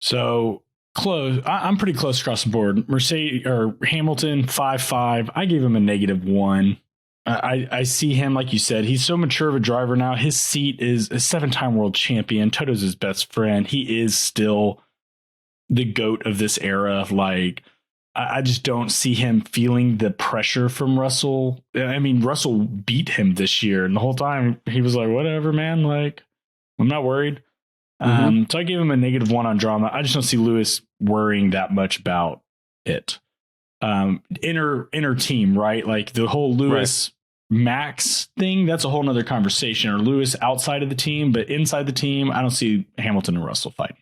So close. I'm pretty close across the board. Mercedes or Hamilton 5.5. I gave him a -1. I see him, like you said, he's so mature of a driver now. His seat is a 7-time world champion. Toto's his best friend. He is still the GOAT of this era. Like, I just don't see him feeling the pressure from Russell. I mean, Russell beat him this year, and the whole time he was like, whatever, man. Like, I'm not worried. So I gave him a -1 on drama. I just don't see Lewis worrying that much about it. Inner team, right? Like the whole Lewis Max thing, that's a whole nother conversation. Or Lewis outside of the team, but inside the team, I don't see Hamilton and Russell fighting.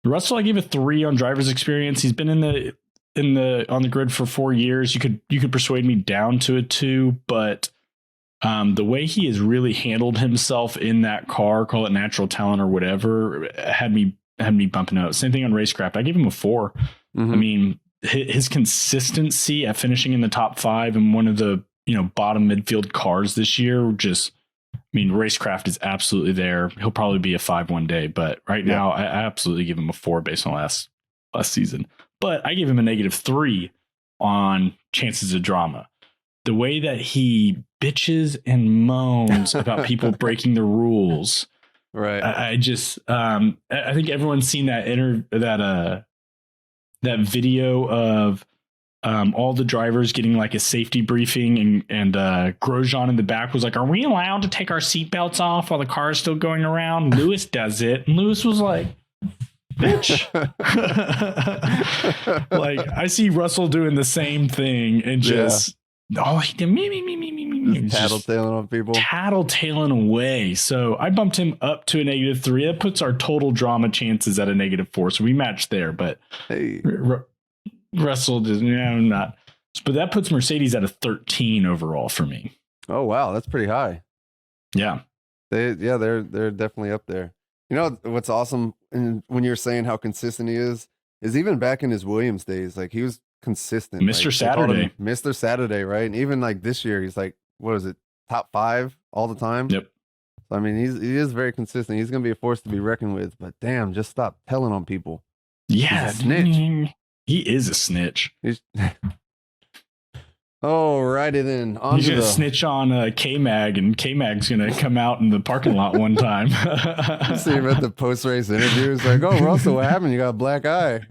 Russell, I gave a 3 on driver's experience. He's been on the grid for 4 years. You could persuade me down to a 2, but the way he has really handled himself in that car, call it natural talent or whatever, had me bumping out. Same thing on Racecraft. I gave him a 4. I mean, his consistency at finishing in the top 5 and one of the bottom midfield cars this year, Racecraft is absolutely there. He'll probably be a 5 one day, but right now I absolutely give him a 4 based on last season. But I gave him a -3 on chances of drama. The way that he bitches and moans about people breaking the rules, right? I just I think everyone's seen that that video of all the drivers getting like a safety briefing, and Grosjean in the back was like, "Are we allowed to take our seatbelts off while the car is still going around?" Lewis does it, and Lewis was like, "Bitch!" Like, I see Russell doing the same thing, and just he did me, tattletaling on people, tattletaling away. So I bumped him up to a -3. That puts our total drama chances at a -4. So we matched there, but hey. Russell does not. But that puts Mercedes at a 13 overall for me. Oh wow, that's pretty high. Yeah, they're definitely up there. You know what's awesome, and when you're saying how consistent he is even back in his Williams days, like he was consistent. Mr. Saturday. Mr. Saturday, right? And even like this year, he's like, what is it, top 5 all the time? Yep. So, I mean, he is very consistent. He's going to be a force to be reckoned with, but damn, just stop telling on people. Yeah. He's a snitch. He is a snitch. Alrighty then. He's going to snitch on K-Mag, and K-Mag's going to come out in the parking lot one time. See him at the post-race interview. It's like, oh, Russell, what happened? You got a black eye.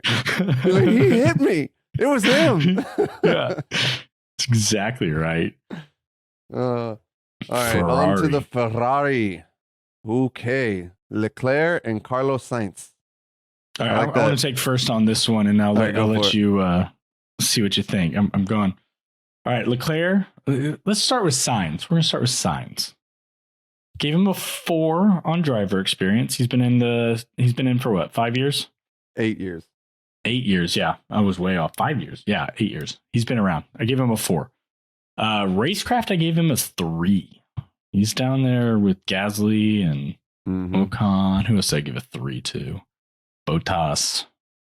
He's like, he hit me. It was him. Yeah, that's exactly right. All right, on to the Ferrari. Okay, Leclerc and Carlos Sainz. All right, I want to take first on this one, and I'll let you see what you think. I'm going. All right, Leclerc. Let's start with Sainz. We're going to start with Sainz. Gave him a 4 on driver experience. He's been in for what, 5 years? 8 years. 8 years, yeah. I was way off. 5 years. Yeah, 8 years. He's been around. I gave him a 4. Racecraft, I gave him a 3. He's down there with Gasly and Ocon. Who else did I give a 3 to? Bottas,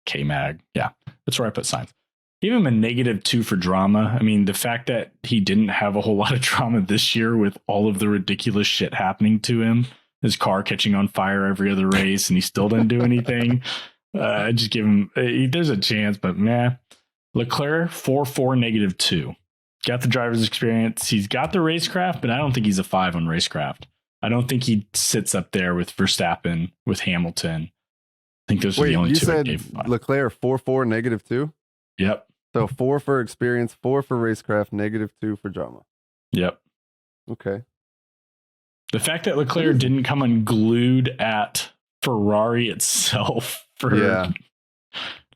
K-Mag. Yeah, that's where I put Sainz. Give him a -2 for drama. I mean, the fact that he didn't have a whole lot of drama this year with all of the ridiculous shit happening to him, his car catching on fire every other race, and he still didn't do anything. I just give him, there's a chance, but man, Leclerc 4.4 -2. Got the driver's experience. He's got the racecraft, but I don't think he's a 5 on racecraft. I don't think he sits up there with Verstappen, with Hamilton. I think those are the only two. You said Leclerc 4.4 -2? Yep. So 4 for experience, 4 for racecraft, -2 for drama. Yep. Okay. The fact that Leclerc didn't come unglued at Ferrari itself for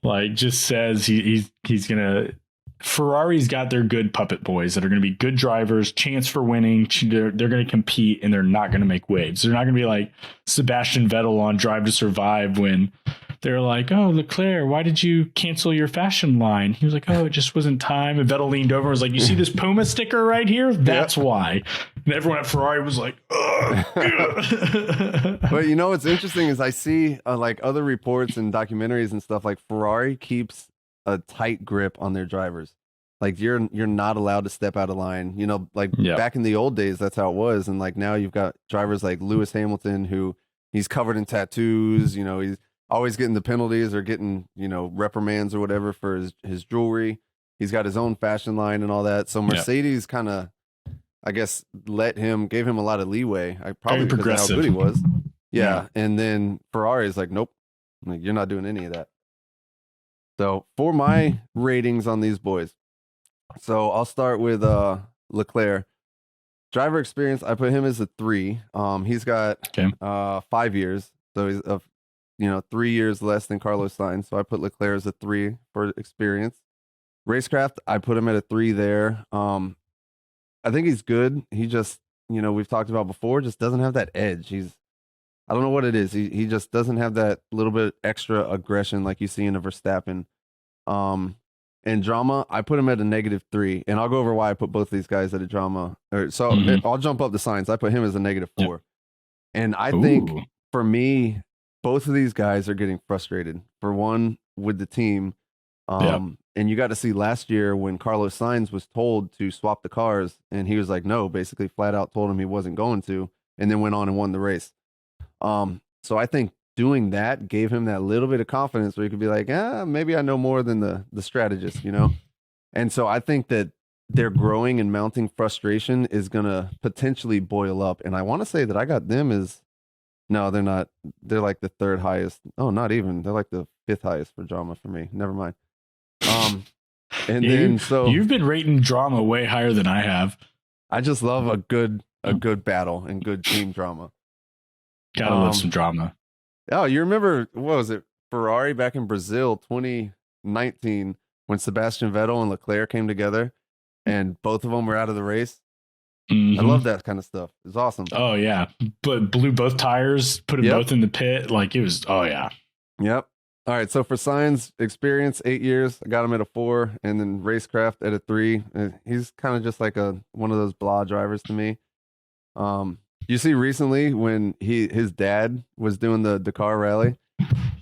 Like, just says he's gonna. Ferrari's got their good puppet boys that are going to be good drivers, chance for winning. They're going to compete and they're not going to make waves. They're not going to be like Sebastian Vettel on Drive to Survive when they're like, "Oh, Leclerc, why did you cancel your fashion line?" He was like, "Oh, it just wasn't time." And Vettel leaned over and was like, "You see this Puma sticker right here? That's why." And everyone at Ferrari was like, "Ugh." But you know what's interesting is I see like other reports and documentaries and stuff, like Ferrari keeps a tight grip on their drivers. Like you're not allowed to step out of line. You know, like back in the old days, that's how it was. And like now you've got drivers like Lewis Hamilton, who he's covered in tattoos. You know, he's always getting the penalties or getting, you know, reprimands or whatever for his jewelry. He's got his own fashion line and all that. So Mercedes kind of, I guess, gave him a lot of leeway. Probably because of how good he was. Yeah. And then Ferrari is like, nope, like, you're not doing any of that. So for my ratings on these boys, so I'll start with Leclerc. Driver experience, I put him as a 3. He's got 5 years, so he's 3 years less than Carlos Sainz. So I put Leclerc as a 3 for experience. Racecraft, I put him at a 3 there. I think he's good. He just, we've talked about before, just doesn't have that edge. I don't know what it is. He just doesn't have that little bit extra aggression like you see in a Verstappen. And drama, I put him at a -3, and I'll go over why I put both these guys at a drama. I'll jump up the Sainz. I put him as a -4, and I think for me, both of these guys are getting frustrated. For one, with the team, and you got to see last year when Carlos Sainz was told to swap the cars, and he was like, no, basically flat out told him he wasn't going to, and then went on and won the race. So I think doing that gave him that little bit of confidence where he could be like, maybe I know more than the strategist, And so I think that their growing and mounting frustration is going to potentially boil up. And I want to say that I got them as, no, they're not. They're like the 3rd highest. Oh, not even. They're like the 5th highest for drama for me. Never mind. And then you've been rating drama way higher than I have. I just love a good battle and good team drama. Gotta love some drama. Oh, you remember, what was it? Ferrari back in Brazil 2019 when Sebastian Vettel and Leclerc came together and both of them were out of the race. I love that kind of stuff. It's awesome. Oh, yeah. But blew both tires, put them both in the pit. Like it was, oh, yeah. Yep. All right. So for Sainz experience, 8 years, I got him at a 4, and then Racecraft at a 3. He's kind of just like one of those blah drivers to me. You see recently when his dad was doing the Dakar rally.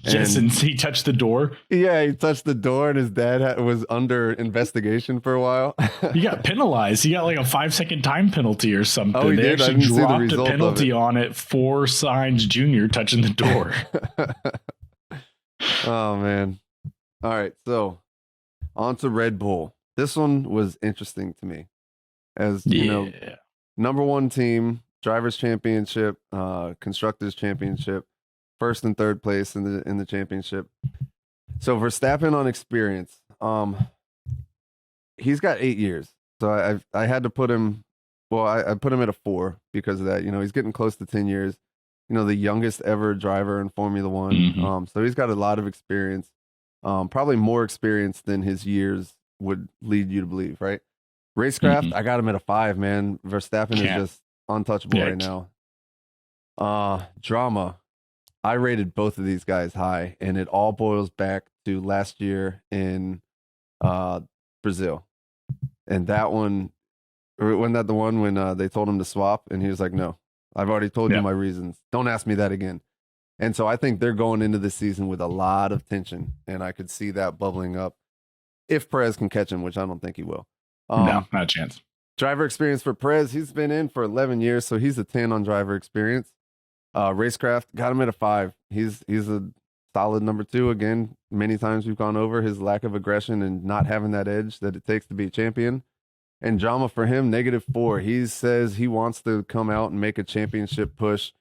And he touched the door. Yeah, he touched the door, and his dad was under investigation for a while. He got penalized. He got like a 5-second time penalty or something. Oh, he they did? actually dropped a penalty on it for Sainz Jr. touching the door. Oh, man. All right, so on to Red Bull. This one was interesting to me. As, number 1 team, Drivers' Championship, Constructors' Championship, 1st and 3rd place in the championship. So Verstappen on experience, he's got 8 years. So I had to put him. Well, I put him at a 4 because of that. He's getting close to 10 years. The youngest ever driver in Formula One. So he's got a lot of experience. Probably more experience than his years would lead you to believe, right? Racecraft, I got him at a 5, man. Verstappen is just untouchable right now. Drama. I rated both of these guys high, and it all boils back to last year in Brazil. And that one, wasn't that the one when they told him to swap, and he was like, no, I've already told you my reasons. Don't ask me that again. And so I think they're going into this season with a lot of tension, and I could see that bubbling up if Perez can catch him, which I don't think he will. No, not a chance. Driver experience for Perez, he's been in for 11 years, so he's a 10 on driver experience. Racecraft, got him at a 5. He's a solid number 2. Again, many times we've gone over his lack of aggression and not having that edge that it takes to be a champion. And drama for him, -4. He says he wants to come out and make a championship push.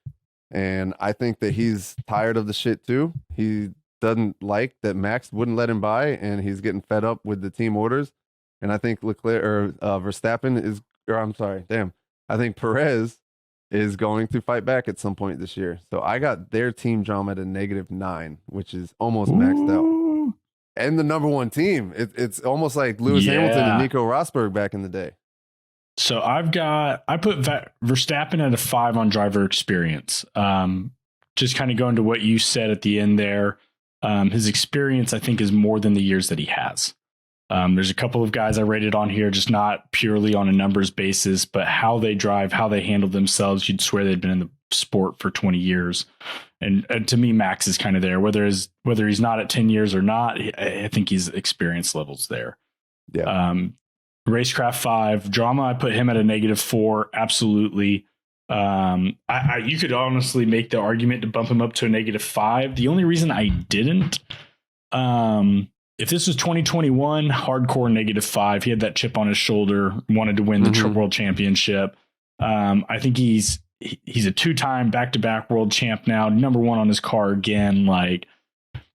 And I think that he's tired of the shit too. He doesn't like that Max wouldn't let him by, and he's getting fed up with the team orders. And I think Verstappen I think Perez is going to fight back at some point this year. So I got their team drama at a -9, which is almost maxed out. and the number one team. It's almost like Lewis Hamilton and Nico Rosberg back in the day. So I put Verstappen at a 5 on driver experience. Just kind of going to what you said at the end there. His experience, I think, is more than the years that he has. There's a couple of guys I rated on here, just not purely on a numbers basis, but how they drive, how they handle themselves. You'd swear they'd been in the sport for 20 years. And to me, Max is kind of there. Whether he's not at 10 years or not, I think he's experience levels there. Yeah. Racecraft 5. Drama, I put him at a -4. Absolutely. You could honestly make the argument to bump him up to a -5. The only reason I didn't, if this was 2021, hardcore -5. He had that chip on his shoulder, wanted to win the world championship. I think he's a 2-time back-to-back world champ now, number 1 on his car again. Like,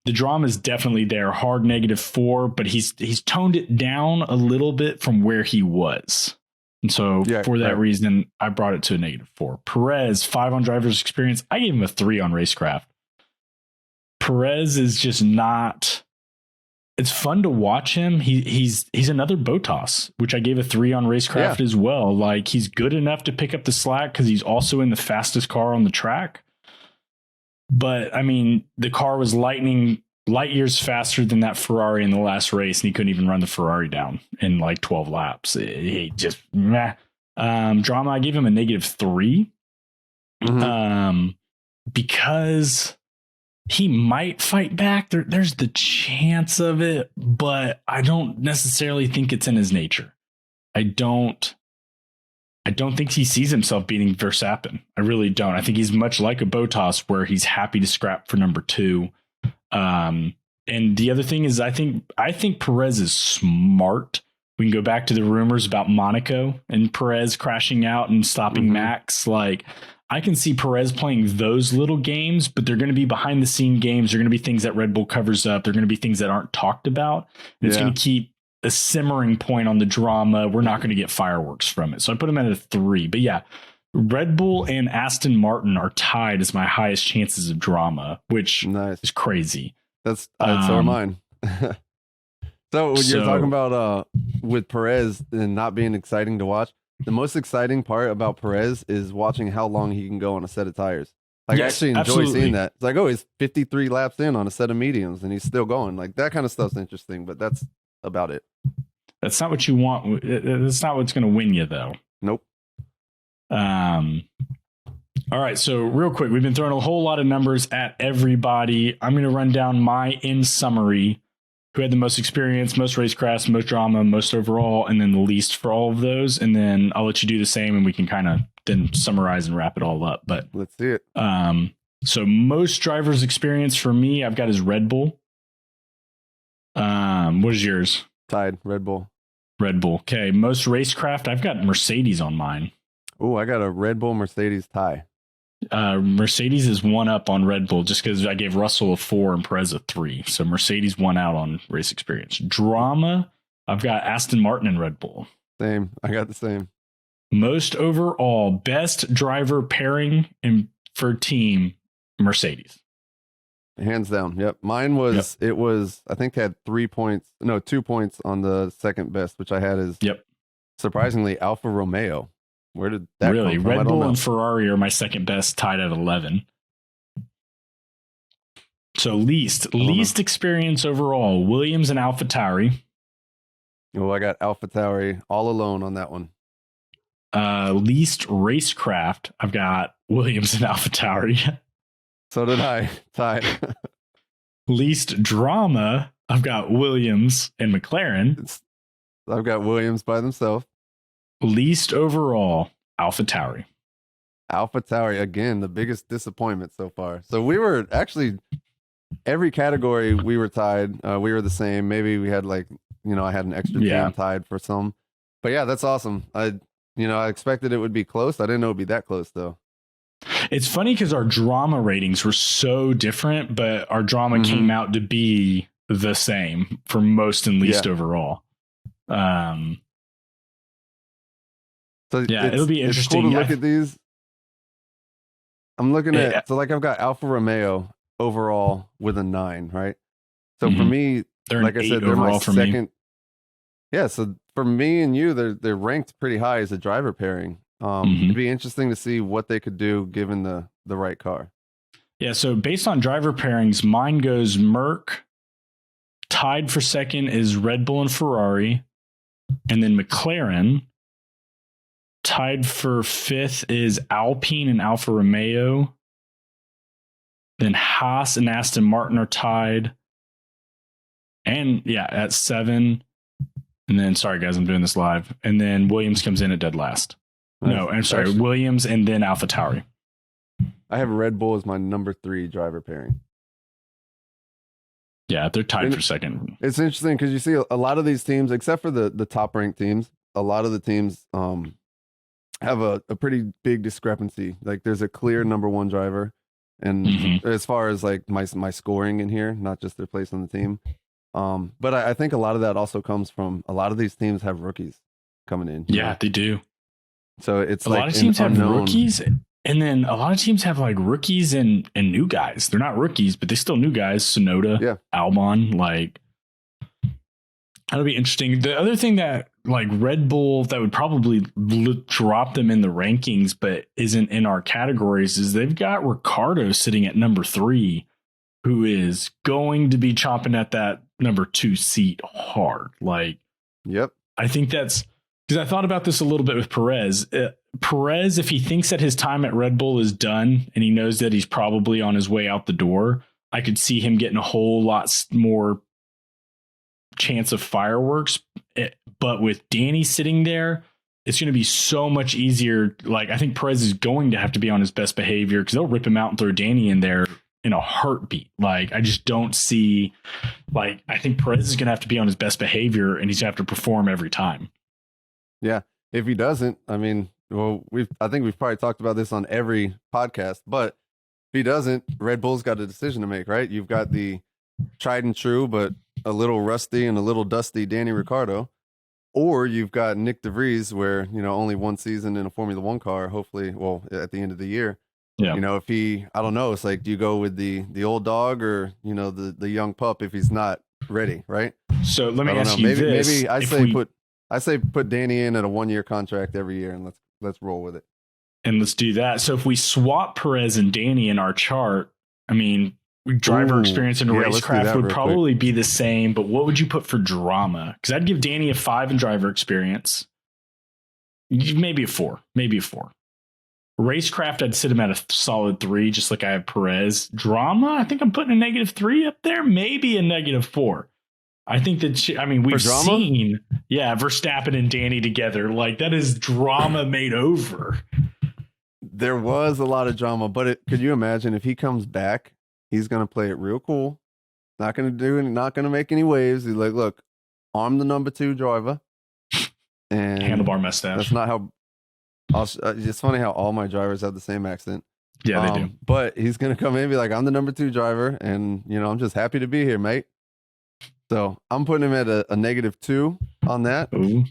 the drama is definitely there. Hard -4, but he's toned it down a little bit from where he was. And so for that reason, I brought it to a -4. Perez, 5 on driver's experience. I gave him a 3 on racecraft. Perez is just not. It's fun to watch him. He's another Bottas, which I gave a 3 on racecraft as well. Like, he's good enough to pick up the slack because he's also in the fastest car on the track. But I mean, the car was light years faster than that Ferrari in the last race, and he couldn't even run the Ferrari down in like 12 laps. He just meh. Drama, I gave him a -3 because he might fight back. There's the chance of it, but I don't necessarily think it's in his nature. I don't think he sees himself beating Verstappen. I really don't. I think he's much like a Bottas, where he's happy to scrap for number 2. And the other thing is, I think Perez is smart. We can go back to the rumors about Monaco and Perez crashing out and stopping Max. Like, I can see Perez playing those little games, but they're going to be behind the scene games. They're going to be things that Red Bull covers up. They're going to be things that aren't talked about. And it's going to keep a simmering point on the drama. We're not going to get fireworks from it. So I put him at a 3. But yeah, Red Bull and Aston Martin are tied as my highest chances of drama, which is crazy. That's so are mine. So when you're talking about with Perez and not being exciting to watch, the most exciting part about Perez is watching how long he can go on a set of tires. Like, I actually enjoy seeing that. It's like, oh, he's 53 laps in on a set of mediums and he's still going. Like, that kind of stuff's interesting, but that's about it. That's not what you want. That's not what's going to win you, though. Nope. All right. So real quick, we've been throwing a whole lot of numbers at everybody. I'm going to run down my in summary, who had the most experience, most racecrafts, most drama, most overall, and then the least for all of those. And then I'll let you do the same, and we can kind of then summarize and wrap it all up. But let's see it. So most drivers' experience for me, I've got is Red Bull. What is yours? Tied. Red Bull. Red Bull. Okay. Most racecraft, I've got Mercedes on mine. Oh, I got a Red Bull Mercedes tie. Mercedes is 1 up on Red Bull just because I gave Russell a 4 and Perez a 3. So Mercedes 1 out on race experience. Drama, I've got Aston Martin and Red Bull. Same. I got the same. Most overall, best driver pairing and for team, Mercedes. Hands down. Yep. Mine was, it was, I think had 2 points on the second best, which I had is surprisingly Alfa Romeo. Where did that really come from? Red Bull and Ferrari are my second best, tied at 11. So least experience overall, Williams and AlphaTauri. Oh, I got AlphaTauri all alone on that one. Least racecraft, I've got Williams and AlphaTauri. So did I. Tied. Least drama, I've got Williams and McLaren. I've got Williams by themselves. Least overall, AlphaTauri. AlphaTauri, again, the biggest disappointment so far. So we were actually, every category we were tied. We were the same. Maybe we had I had an extra team tied for some. But yeah, that's awesome. I expected it would be close. I didn't know it would be that close, though. It's funny because our drama ratings were so different, but our drama came out to be the same for most and least overall. So it'll be interesting. It's cool to look at these. I'm looking at, I've got Alfa Romeo overall with a 9, right? So for me, they're like I said, they're my second. Yeah, so for me and you, they're ranked pretty high as a driver pairing. It'd be interesting to see what they could do given the right car. Yeah, so based on driver pairings, mine goes Merc. Tied for second is Red Bull and Ferrari, and then McLaren. Tied for fifth is Alpine and Alfa Romeo. Then Haas and Aston Martin are tied. And yeah, at 7. And then, sorry guys, I'm doing this live. And then Williams comes in at dead last. No, I'm sorry, Williams and then AlphaTauri. I have Red Bull as my number 3 driver pairing. Yeah, they're tied for second. It's interesting because you see a lot of these teams, except for the top ranked teams, a lot of the teams have a pretty big discrepancy. Like there's a clear number 1 driver. And as far as like my scoring in here, not just their place on the team. But I think a lot of that also comes from a lot of these teams have rookies coming in. Yeah, they do. So it's a lot of teams have rookies, and then a lot of teams have like rookies and new guys. They're not rookies, but they're still new guys. Sonoda, Albon, like that'll be interesting. The other thing that like Red Bull that would probably drop them in the rankings, but isn't in our categories, is they've got Ricciardo sitting at number 3, who is going to be chomping at that number 2 seat hard. Like, I think that's because I thought about this a little bit with Perez. Perez, if he thinks that his time at Red Bull is done and he knows that he's probably on his way out the door, I could see him getting a whole lot more chance of fireworks. But with Danny sitting there, it's going to be so much easier. Like, I think Perez is going to have to be on his best behavior because they'll rip him out and throw Danny in there in a heartbeat. Like, I just don't see, like, I think Perez is going to have to be on his best behavior and he's going to have to perform every time. Yeah. If he doesn't, I mean, well, I think we've probably talked about this on every podcast, but if he doesn't, Red Bull's got a decision to make, right? You've got the tried and true, but a little rusty and a little dusty Danny Ricciardo, or you've got Nick DeVries, where, you know, only one season in a Formula One car, hopefully, well, at the end of the year. Yeah. You know, if he, I don't know, it's like, do you go with the old dog or, you know, the young pup if he's not ready, right? So let me ask you this. Maybe I say put Danny in at a 1-year contract every year and let's roll with it. And let's do that. So if we swap Perez and Danny in our chart, I mean, driver experience and racecraft would probably be the same, but what would you put for drama? Because I'd give Danny a 5 in driver experience. Maybe a 4. Racecraft, I'd sit him at a solid 3, just like I have Perez. Drama, I think I'm putting a -3 up there, maybe a -4. I think that, I mean, we've seen, Verstappen and Danny together. Like, that is drama made over. There was a lot of drama, but could you imagine if he comes back, he's going to play it real cool. Not going to make any waves. He's like, look, I'm the number 2 driver. And handlebar mustache. That's not how, it's funny how all my drivers have the same accent. Yeah, they do. But he's going to come in and be like, I'm the number 2 driver. And, you know, I'm just happy to be here, mate. So I'm putting him at a -2 on that. Ooh.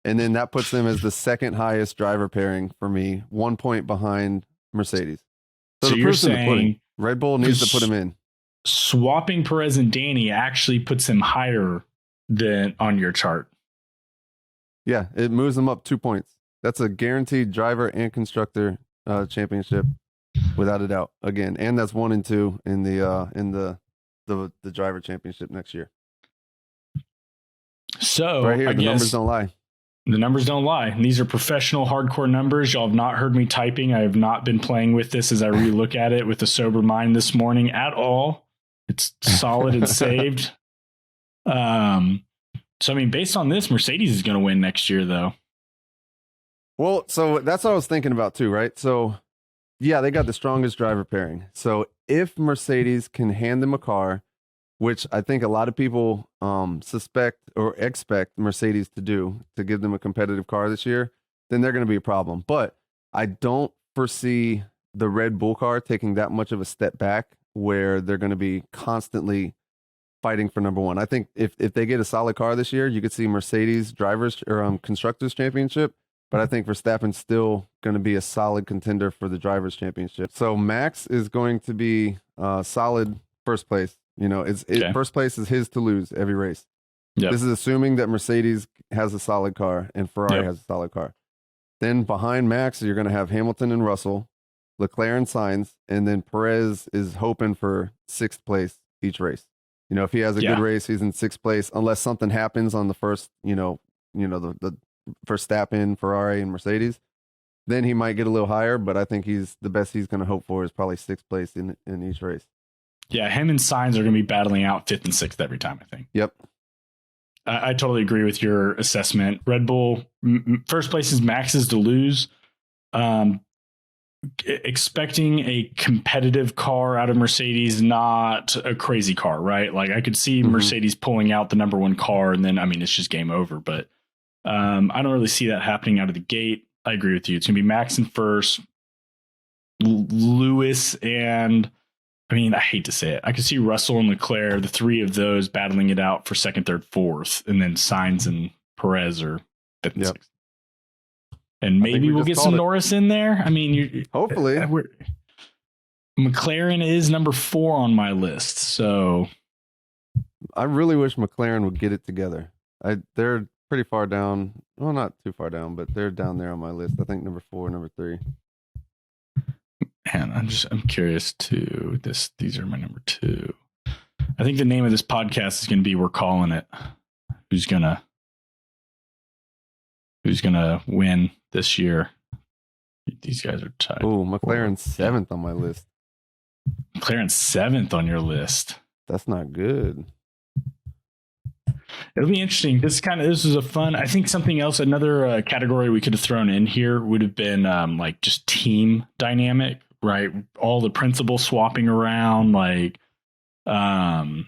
And then that puts him as the second highest driver pairing for me, 1 point behind Mercedes. So you're saying Red Bull needs to put him in. Swapping Perez and Danny actually puts him higher than on your chart. Yeah, it moves him up 2 points. That's a guaranteed driver and constructor championship, without a doubt. Again, and that's 1 and 2 in the driver championship next year. So right here, the numbers don't lie. The numbers don't lie. And these are professional, hardcore numbers. Y'all have not heard me typing. I have not been playing with this as I relook at it with a sober mind this morning at all. It's solid and saved. So, I mean, based on this, Mercedes is going to win next year, though. Well, so that's what I was thinking about, too, right? So, yeah, they got the strongest driver pairing. So, if Mercedes can hand them a car, which I think a lot of people suspect or expect Mercedes to do, to give them a competitive car this year, then they're going to be a problem. But I don't foresee the Red Bull car taking that much of a step back where they're going to be constantly fighting for number 1. I think if they get a solid car this year, you could see Mercedes drivers or constructors championship. But I think Verstappen's still going to be a solid contender for the drivers championship. So Max is going to be solid first place You know, first place is his to lose every race. Yep. This is assuming that Mercedes has a solid car and Ferrari has a solid car. Then behind Max, you're going to have Hamilton and Russell, Leclerc and Sainz, and then Perez is hoping for 6th place each race. You know, if he has a good race, he's in 6th place, unless something happens on the first, the Verstappen, Ferrari, and Mercedes. Then he might get a little higher, but I think the best he's going to hope for is probably 6th place in each race. Yeah, him and Sainz are going to be battling out 5th and 6th every time, I think. Yep. I totally agree with your assessment. Red Bull, first place is Max's to lose. Expecting a competitive car out of Mercedes, not a crazy car, right? Like I could see Mercedes pulling out the number 1 car, and then it's just game over. But I don't really see that happening out of the gate. I agree with you. It's gonna be Max in first, Lewis, and I hate to say it, I could see Russell and Leclerc, the 3 of those battling it out for 2nd, 3rd, 4th, and then Sainz and Perez are 5th and 6th. And maybe we'll get some Norris in there. Hopefully. McLaren is number 4 on my list, so I really wish McLaren would get it together. They're pretty far down. Well, not too far down, but they're down there on my list. I think number 4, number 3. And I'm curious too. These are my number 2. I think the name of this podcast is going to be "We're Calling It." Who's gonna win this year? These guys are tied. Oh, McLaren's 7th on my list. McLaren's 7th on your list. That's not good. It'll be interesting. This is a fun. I think something else. Another category we could have thrown in here would have been like just team dynamic, right? All the principals swapping around. Like, does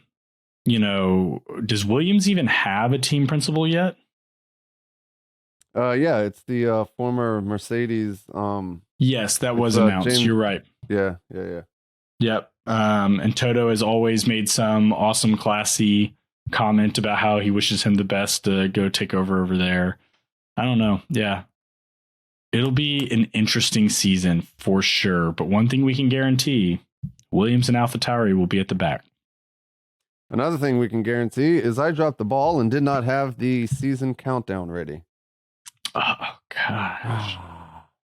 Williams even have a team principal yet? Yeah, it's the former Mercedes. Yes, that was announced. You're right. Yeah. Yep. And Toto has always made some awesome, classy comment about how he wishes him the best to go take over there. I don't know. Yeah. It'll be an interesting season for sure. But one thing we can guarantee, Williams and AlphaTauri will be at the back. Another thing we can guarantee is I dropped the ball and did not have the season countdown ready. Oh, gosh.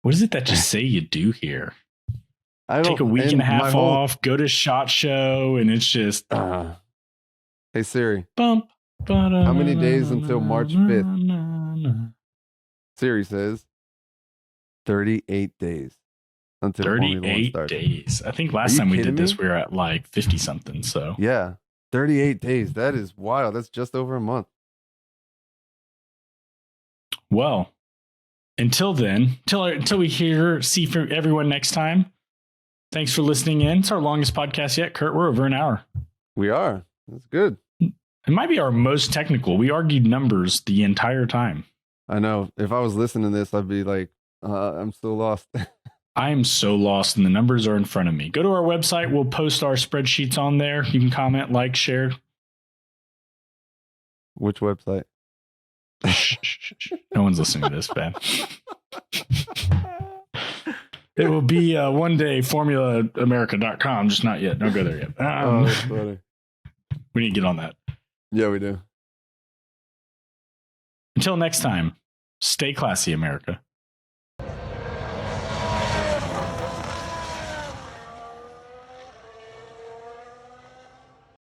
What is it that you say you do here? Take a week and a half off, go to SHOT Show, and it's just... Hey, Siri. How many days until March 5th? Siri says 38 days until 38 days. I think last time we did this, we were at like 50 something. So yeah, 38 days. That is wild. That's just over a month. Well, until then, until we see from everyone next time. Thanks for listening in. It's our longest podcast yet, Kurt. We're over an hour. We are. That's good. It might be our most technical. We argued numbers the entire time. I know. If I was listening to this, I'd be like, I'm so lost. I am so lost, and the numbers are in front of me. Go to our website. We'll post our spreadsheets on there. You can comment, like, share. Which website? No one's listening to this, man. It will be one day formulaamerica.com, just not yet. Don't go there yet. That's funny. We need to get on that. Yeah, we do. Until next time, stay classy, America.